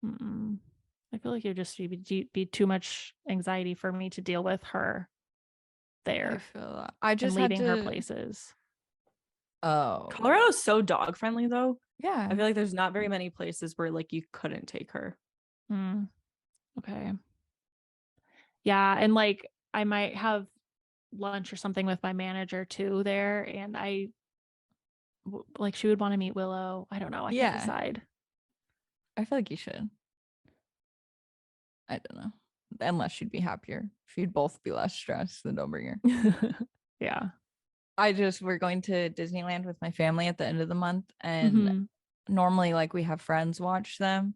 I feel like it would just be too much anxiety for me to deal with her there. I feel that. I just leaving her places. Oh, Colorado's so dog friendly though. Yeah, I feel like there's not very many places where like you couldn't take her. Okay. Yeah, and like I might have lunch or something with my manager too there, and like she would want to meet Willow. I don't know. I can't decide. I feel like you should. I don't know. Unless she'd be happier. If you'd both be less stressed, then don't bring her. Yeah. We're going to Disneyland with my family at the end of the month, and normally like we have friends watch them,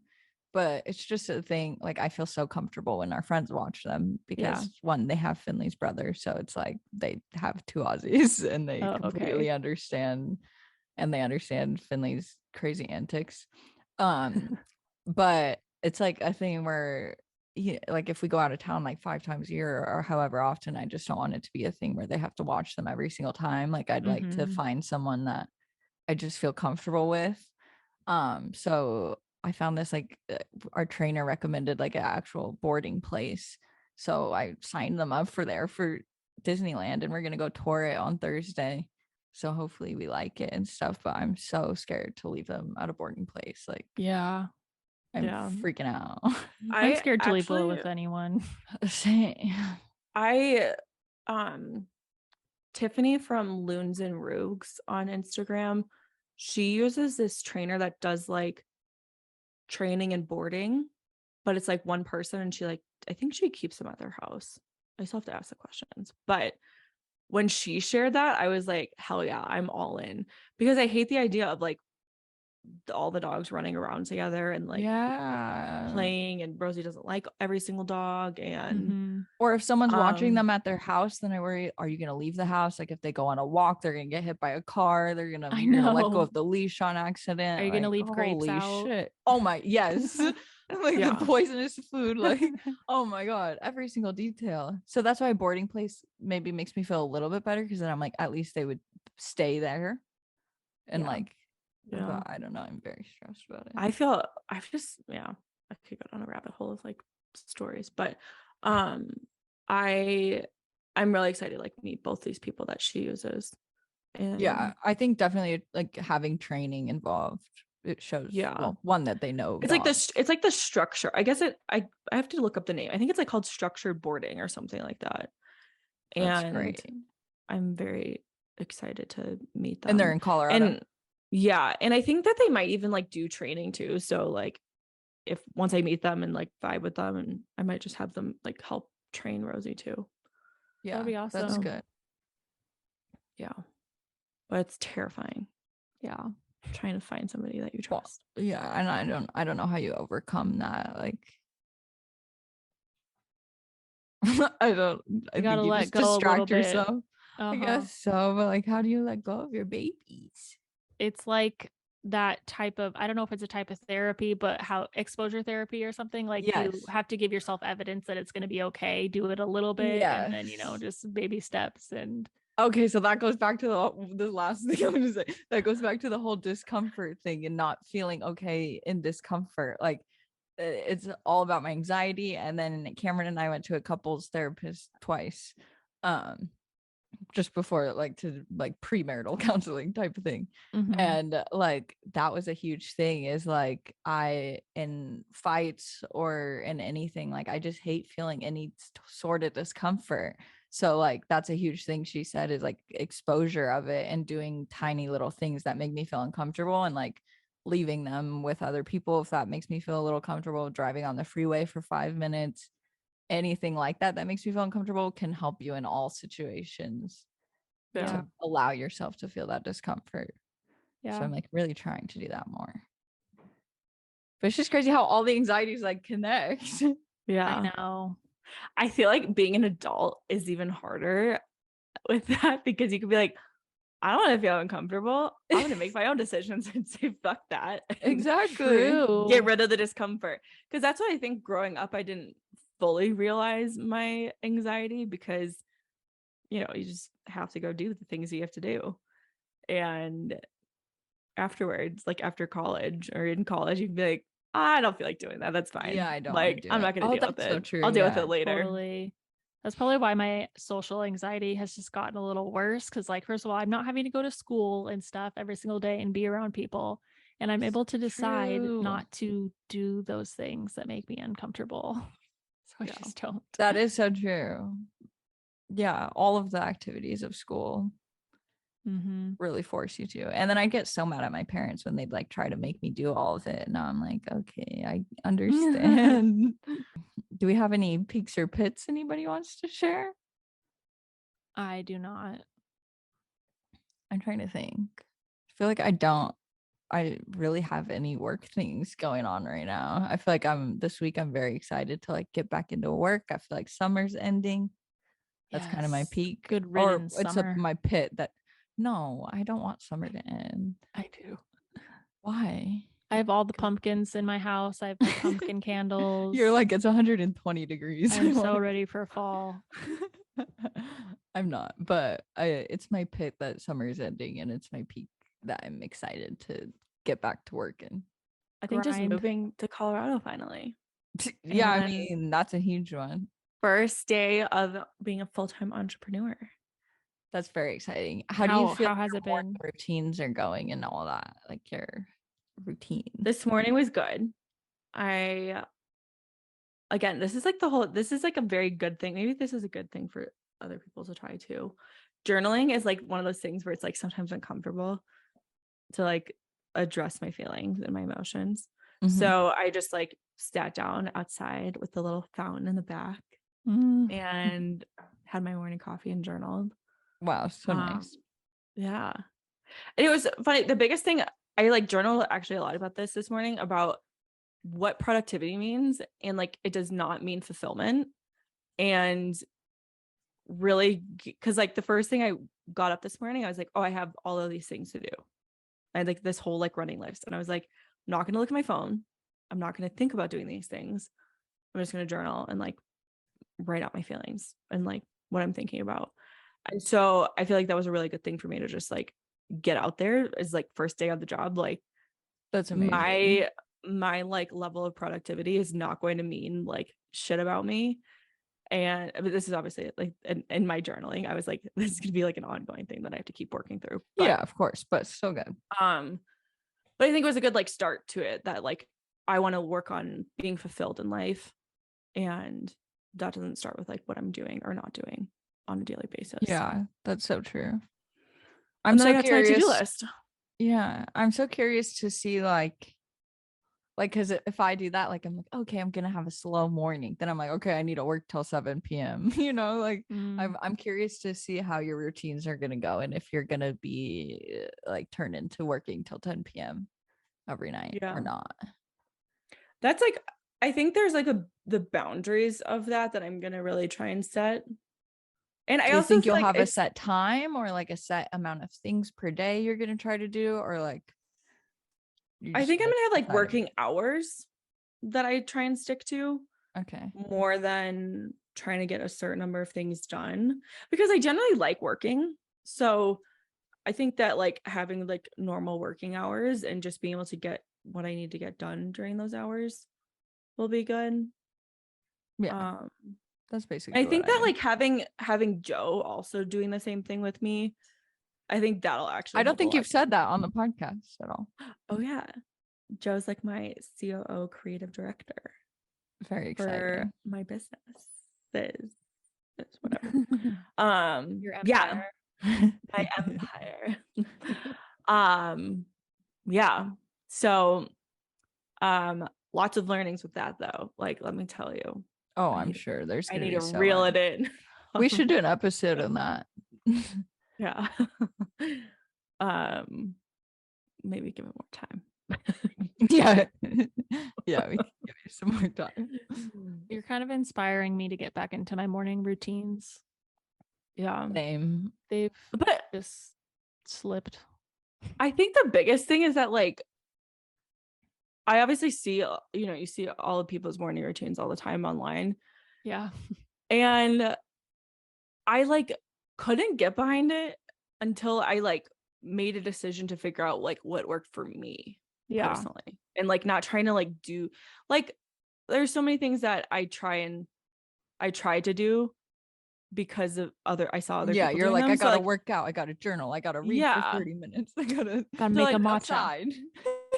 but it's just a thing. Like I feel so comfortable when our friends watch them because one, they have Finley's brother, so it's like they have two Aussies and they completely understand, and they understand Finley's crazy antics. But it's like a thing where like if we go out of town like 5 times a year or however often, I just don't want it to be a thing where they have to watch them every single time. Like I'd like to find someone that I just feel comfortable with. So I found this, like our trainer recommended like an actual boarding place, so I signed them up for Disneyland, and we're gonna go tour it on Thursday, so hopefully we like it and stuff. But I'm so scared to leave them at a boarding place. Like I'm freaking out. I'm scared to leave Willow with anyone. Tiffany from Loons and Roogs on Instagram, she uses this trainer that does like training and boarding, but it's like one person, and I think she keeps them at their house. I still have to ask the questions, but when she shared that, I was like, hell yeah, I'm all in, because I hate the idea of like all the dogs running around together and like playing, and Rosie doesn't like every single dog, and or if someone's watching them at their house, then I worry, are you gonna leave the house? Like if they go on a walk, they're gonna get hit by a car, you're gonna let go of the leash on accident. Are you gonna leave grapes out? Shit. Oh my yes. Like the poisonous food, like oh my god, every single detail. So that's why a boarding place maybe makes me feel a little bit better, because then I'm like, at least they would stay there, and like but I don't know, I'm very stressed about it. I could go down a rabbit hole of like stories, but I'm really excited to like meet both these people that she uses. And I think definitely like having training involved, it shows one that they know it's dogs. It's like the structure, I guess. I have to look up the name. I think it's like called structured boarding or something like that. That's and great. I'm very excited to meet them, and they're in Colorado. And I think that they might even like do training too. So like once I meet them and like vibe with them, and I might just have them like help train Rosie too. Yeah, that'd be awesome. That's good. Yeah. but it's terrifying. Yeah. Trying to find somebody that you trust. Well, yeah, and I don't know how you overcome that. Like, I You gotta think you let just go a little distract bit. yourself. I guess so, but like, how do you let go of your babies? It's like that type of, I don't know if it's a type of therapy, but how exposure therapy or something, like you have to give yourself evidence that it's going to be okay. Do it a little bit and then, you know, just baby steps. And okay, so that goes back to the last thing I'm gonna say. That goes back to the whole discomfort thing and not feeling okay in discomfort. Like, it's all about my anxiety. And then Cameron and I went to a couples therapist twice, just before, like, to like premarital counseling type of thing. And like, that was a huge thing, is like, I, in fights or in anything, like, I just hate feeling any sort of discomfort. So like, that's a huge thing she said, is like exposure of it and doing tiny little things that make me feel uncomfortable, and like leaving them with other people if that makes me feel a little comfortable, driving on the freeway for 5 minutes, anything like that that makes me feel uncomfortable can help you in all situations to allow yourself to feel that discomfort. So I'm like really trying to do that more. But it's just crazy how all the anxieties like connect. Yeah, I know. I feel like being an adult is even harder with that, because you could be like, I don't want to feel uncomfortable. I'm going to make my own decisions and say, fuck that. Exactly. True. Get rid of the discomfort. Because that's what I think growing up, I didn't fully realize my anxiety, because, you know, you just have to go do the things you have to do. And afterwards, like after college or in college, you can be like, I don't feel like doing that. That's fine. Yeah, I don't like, I'm not going to deal with it. So true. I'll deal with it later. Totally. That's probably why my social anxiety has just gotten a little worse. Cause like, first of all, I'm not having to go to school and stuff every single day and be around people. And I'm able to decide not to do those things that make me uncomfortable. So I just don't. That is so true. Yeah. All of the activities of school really force you to. And then I get so mad at my parents when they'd like try to make me do all of it. And I'm like, okay, I understand. Do we have any peaks or pits anybody wants to share? I do not. I'm trying to think. I feel like I really have any work things going on right now. I feel like this week I'm very excited to like get back into work. I feel like summer's ending. That's kind of my peak. Good riddance. Or it's my pit that, no, I don't want summer to end. I do. Why? I have all the pumpkins in my house. I have my pumpkin candles. You're like, it's 120 degrees. I'm so ready for fall. I'm not, but it's my pit that summer is ending, and it's my peak that I'm excited to get back to work in. I think just moving to Colorado finally. Yeah, I mean, that's a huge one. First day of being a full-time entrepreneur. That's very exciting. How do you feel? How has it been? Routines are going and all that, like your routine. This morning was good. Again, this is like a very good thing. Maybe this is a good thing for other people to try too. Journaling is like one of those things where it's like sometimes uncomfortable to like address my feelings and my emotions. So I just like sat down outside with the little fountain in the back and had my morning coffee and journaled. Wow, so nice. Yeah. And it was funny. The biggest thing, I like journaled actually a lot about this morning, about what productivity means, and like it does not mean fulfillment. And really, because like the first thing I got up this morning, I was like, oh, I have all of these things to do. I had like this whole like running list, and I was like, I'm not going to look at my phone. I'm not going to think about doing these things. I'm just going to journal and like write out my feelings and like what I'm thinking about. And so I feel like that was a really good thing for me to just like get out there as like first day on the job. Like, that's amazing. My like level of productivity is not going to mean like shit about me. And but this is obviously like in my journaling, I was like, this is gonna be like an ongoing thing that I have to keep working through. But, yeah, of course, but so good. But I think it was a good like start to it, that like I want to work on being fulfilled in life, and that doesn't start with like what I'm doing or not doing on a daily basis. Yeah, that's so true. I'm so curious. To-do list. Yeah, I'm so curious to see like Like, because if I do that, like, I'm like, okay, I'm gonna have a slow morning. Then I'm like, okay, I need to work till 7 p.m. Like I'm curious to see how your routines are gonna go, and if you're gonna be like turn into working till 10 p.m. every night or not. That's like, I think there's like the boundaries of that I'm gonna really try and set. And I also think you'll have a set time or like a set amount of things per day you're gonna try to do, or like I think I'm gonna have like working hours that I try and stick to. Okay. More than trying to get a certain number of things done, because I generally like working. So I think that like having like normal working hours and just being able to get what I need to get done during those hours will be good. Yeah. That's basically I think that like having Joe also doing the same thing with me, I think that'll actually I don't think you've said that on the podcast at all. Oh yeah. Joe's like my COO creative director. Very exciting. For my business. It's whatever. Your empire. My empire. Yeah. So lots of learnings with that though. Like, let me tell you. Oh, I'm sure there's I need to reel it in. We should do an episode on that. Yeah. Maybe give it more time. Yeah. Yeah, we can give you some more time. You're kind of inspiring me to get back into my morning routines. Yeah. They've just slipped. I think the biggest thing is that like I obviously see, you see all of people's morning routines all the time online. Yeah. And I like couldn't get behind it until I like made a decision to figure out like what worked for me personally, and like not trying to like do like there's so many things that I tried to do because of I saw other people you're doing like them. I gotta work out, I gotta journal, I gotta read for 30 minutes, I gotta make a matcha.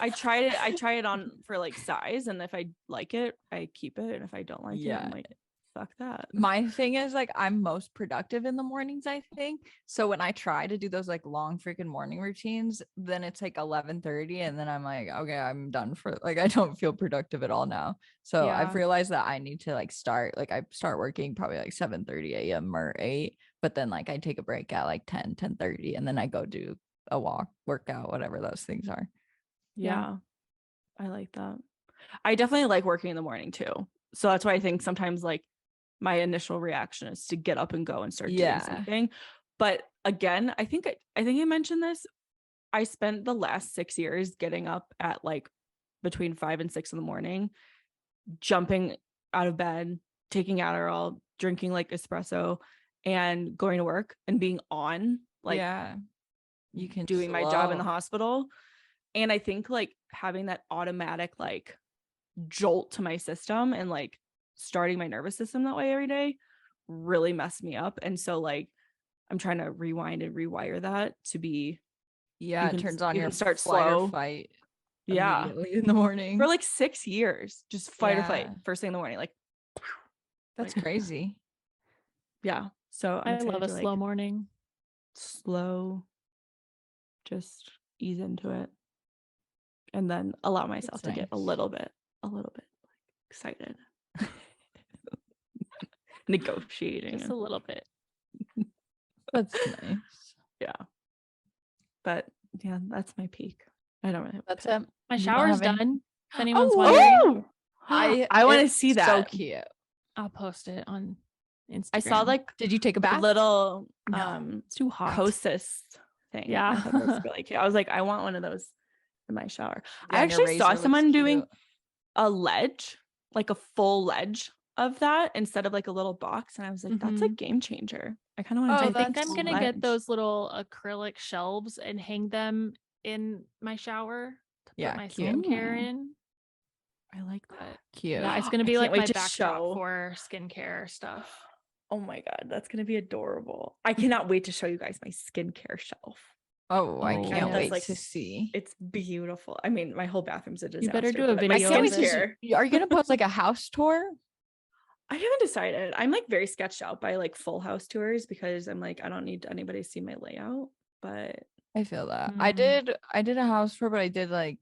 I try it on for like size, and if I like it I keep it, and if I don't like it I'm like fuck that. My thing is like I'm most productive in the mornings, I think. So when I try to do those like long freaking morning routines, then it's like 11:30 and then I'm like, okay, I'm done for like I don't feel productive at all now. So I've realized that I need to like start working probably like 7:30 a.m. or 8, but then like I take a break at like 10:30 and then I go do a walk, workout, whatever those things are. Yeah. I like that. I definitely like working in the morning too. So that's why I think sometimes like my initial reaction is to get up and go and start doing something. But again, I think I mentioned this. I spent the last 6 years getting up at like between 5 and 6 in the morning, jumping out of bed, taking Adderall, drinking like espresso, and going to work and being on like you can doing my job in the hospital. And I think like having that automatic like jolt to my system and like starting my nervous system that way every day really messed me up. And so like I'm trying to rewind and rewire that to be it turns on your start flight slow or fight immediately in the morning for like 6 years, just fight or flight first thing in the morning, like that's crazy. So I love a slow morning. Slow, just ease into it and then allow myself to get a little bit like excited. Negotiating just a little bit. That's nice. But that's my peak. I don't really have that's it. My shower's done, if anyone's wondering. I want to see that. So cute. I'll post it on Instagram. I saw like, did you take a bath? Little it's too hot. Kosas thing. Yeah. I thought that was really cute. I was like, I want one of those in my shower. Yeah, I actually saw someone doing a ledge, like a full ledge of that instead of like a little box, and I was like, that's a game changer. I kind of want to I think I'm gonna get those little acrylic shelves and hang them in my shower to put my skincare in. I like that. Cute. Yeah, it's gonna be like my backdrop for skincare stuff. Oh my god, that's gonna be adorable. I cannot wait to show you guys my skincare shelf. I can't wait to see. It's beautiful. I mean, my whole bathroom's a disaster. You better do a video. My skincare. Are you gonna post like a house tour? I haven't decided. I'm like very sketched out by like full house tours because I'm like, I don't need anybody to see my layout, but I feel that. I did a house tour, but I did like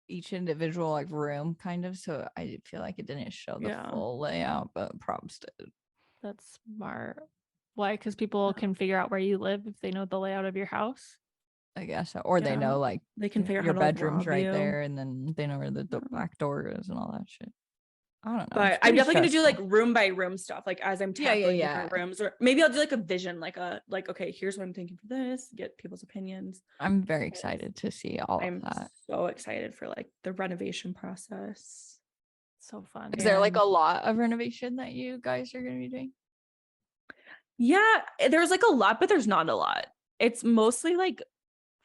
each individual like room kind of, so I feel like it didn't show the full layout, but props did. That's smart. Why? Because people can figure out where you live if they know the layout of your house. I guess so. Or they know like they can figure out your how to bedroom's right there, and then they know where the back door is and all that shit. I don't know. But I'm definitely gonna do like room by room stuff, like as I'm tackling different rooms, or maybe I'll do like a vision, like okay, here's what I'm thinking for this, get people's opinions. I'm very excited to see all of that. I'm so excited for like the renovation process. So fun. Is there like a lot of renovation that you guys are gonna be doing? Yeah, there's like a lot, but there's not a lot. It's mostly like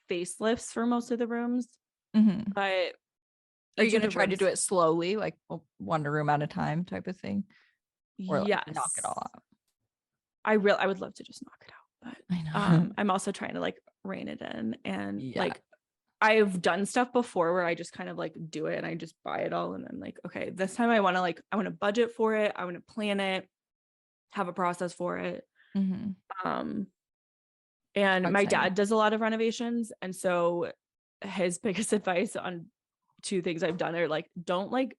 facelifts for most of the rooms. But are you gonna try to do it slowly, like one room at a time type of thing, or like knock it all out? I would love to just knock it out, but I know. I'm also trying to like rein it in, and like I've done stuff before where I just kind of like do it and I just buy it all, and then like, okay, this time I want to budget for it, I want to plan it, have a process for it. And my dad does a lot of renovations, and so his biggest advice on two things I've done are like, don't like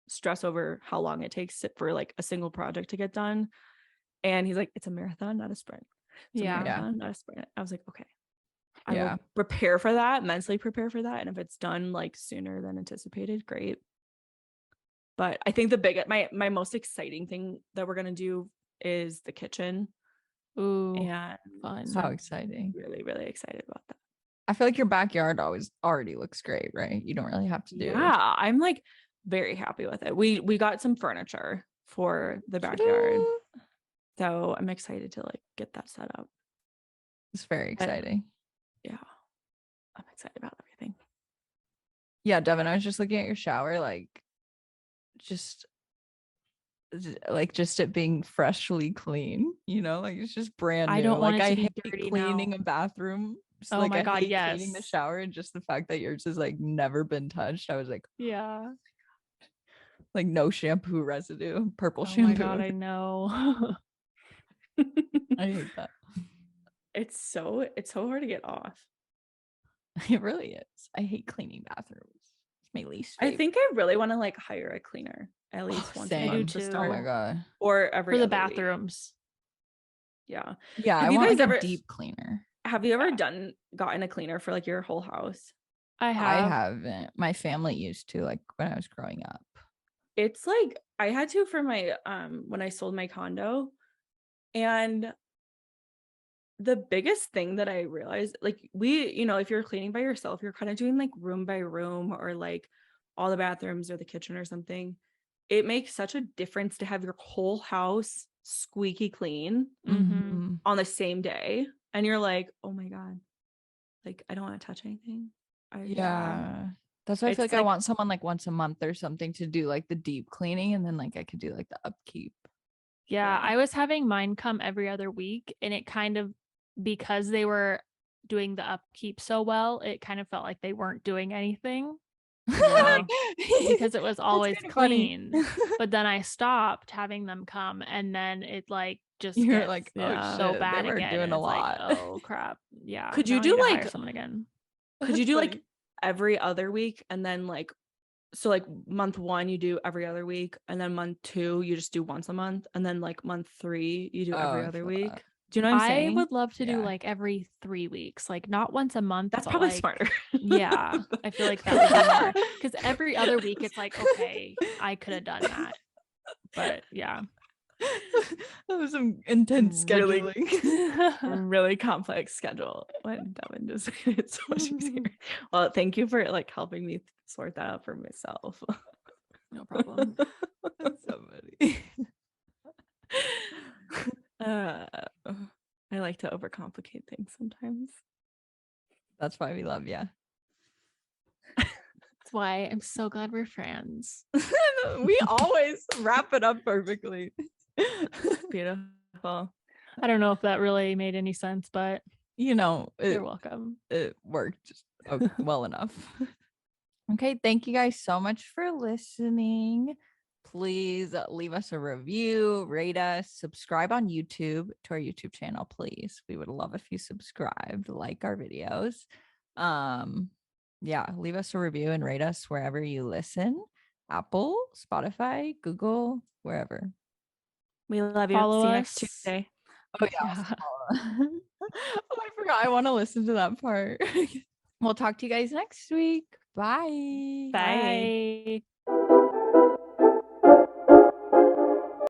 stress over how long it takes for like a single project to get done. And he's like, it's a marathon, not a sprint. It's a marathon, not a sprint. I was like, okay, I will prepare for that, mentally prepare for that, and if it's done like sooner than anticipated, great. But I think my most exciting thing that we're gonna do is the kitchen. Ooh, and fun. So exciting. Really, really excited about that. I feel like your backyard already looks great, right? You don't really have to do. Yeah, I'm like very happy with it. We got some furniture for the backyard, so I'm excited to like get that set up. It's very exciting. Yeah, I'm excited about everything. Yeah, Devon, I was just looking at your shower, like just it being freshly clean, you know, like it's just brand new. I don't want like it to I be hate dirty cleaning now. a bathroom. Oh like my I God, hate yes. cleaning the shower, and just the fact that yours has like never been touched, I was like, yeah, like no shampoo residue, purple shampoo. Oh my shampoo. God, I know. I hate that. It's so hard to get off. It really is. I hate cleaning bathrooms. It's my least favorite. I think I really want to like hire a cleaner at least once a month to start. Oh my God. Or every for the other bathrooms. Week. Yeah. Yeah, I want like a deep cleaner. Have you ever gotten a cleaner for like your whole house? I haven't. My family used to, like when I was growing up. It's like I had to for my when I sold my condo, and the biggest thing that I realized, like if you're cleaning by yourself, you're kind of doing like room by room or like all the bathrooms or the kitchen or something. It makes such a difference to have your whole house squeaky clean on the same day, and you're like, oh my God, like I don't want to touch anything. That's why I feel like I want someone like once a month or something to do like the deep cleaning, and then like I could do like the upkeep. Yeah, I was having mine come every other week, and it kind of, because they were doing the upkeep so well, it kind of felt like they weren't doing anything. Because it was always clean. But then I stopped having them come, and then it like just you're like, oh so shit, bad they were again. doing a lot. Like, oh crap. Yeah. Could you do like someone again? Could you do like every other week, and then like, so like month 1 you do every other week, and then month 2 you just do once a month, and then like month 3 you do every other week? Do you know what I'm saying? I would love to do like every 3 weeks, like not once a month. That's probably like, smarter. Yeah, I feel like that would be more, because every other week it's like, okay, I could have done that, but yeah. That was some intense scheduling. Really complex schedule when Devon just it's so much easier. Well, thank you for like helping me sort that out for myself. No problem. Somebody. I like to overcomplicate things sometimes. That's why we love you. That's why I'm so glad we're friends. We always wrap it up perfectly. Beautiful. I don't know if that really made any sense, but you're welcome. It worked well enough. Okay, thank you guys so much for listening. Please leave us a review, rate us, subscribe on YouTube to our YouTube channel, please. We would love if you subscribed, like our videos. yeah, leave us a review and rate us wherever you listen. Apple, Spotify, Google, wherever. We love you. Follow See you us next Tuesday. Oh yeah. Oh, I forgot. I want to listen to that part. We'll talk to you guys next week. Bye. Bye. Bye.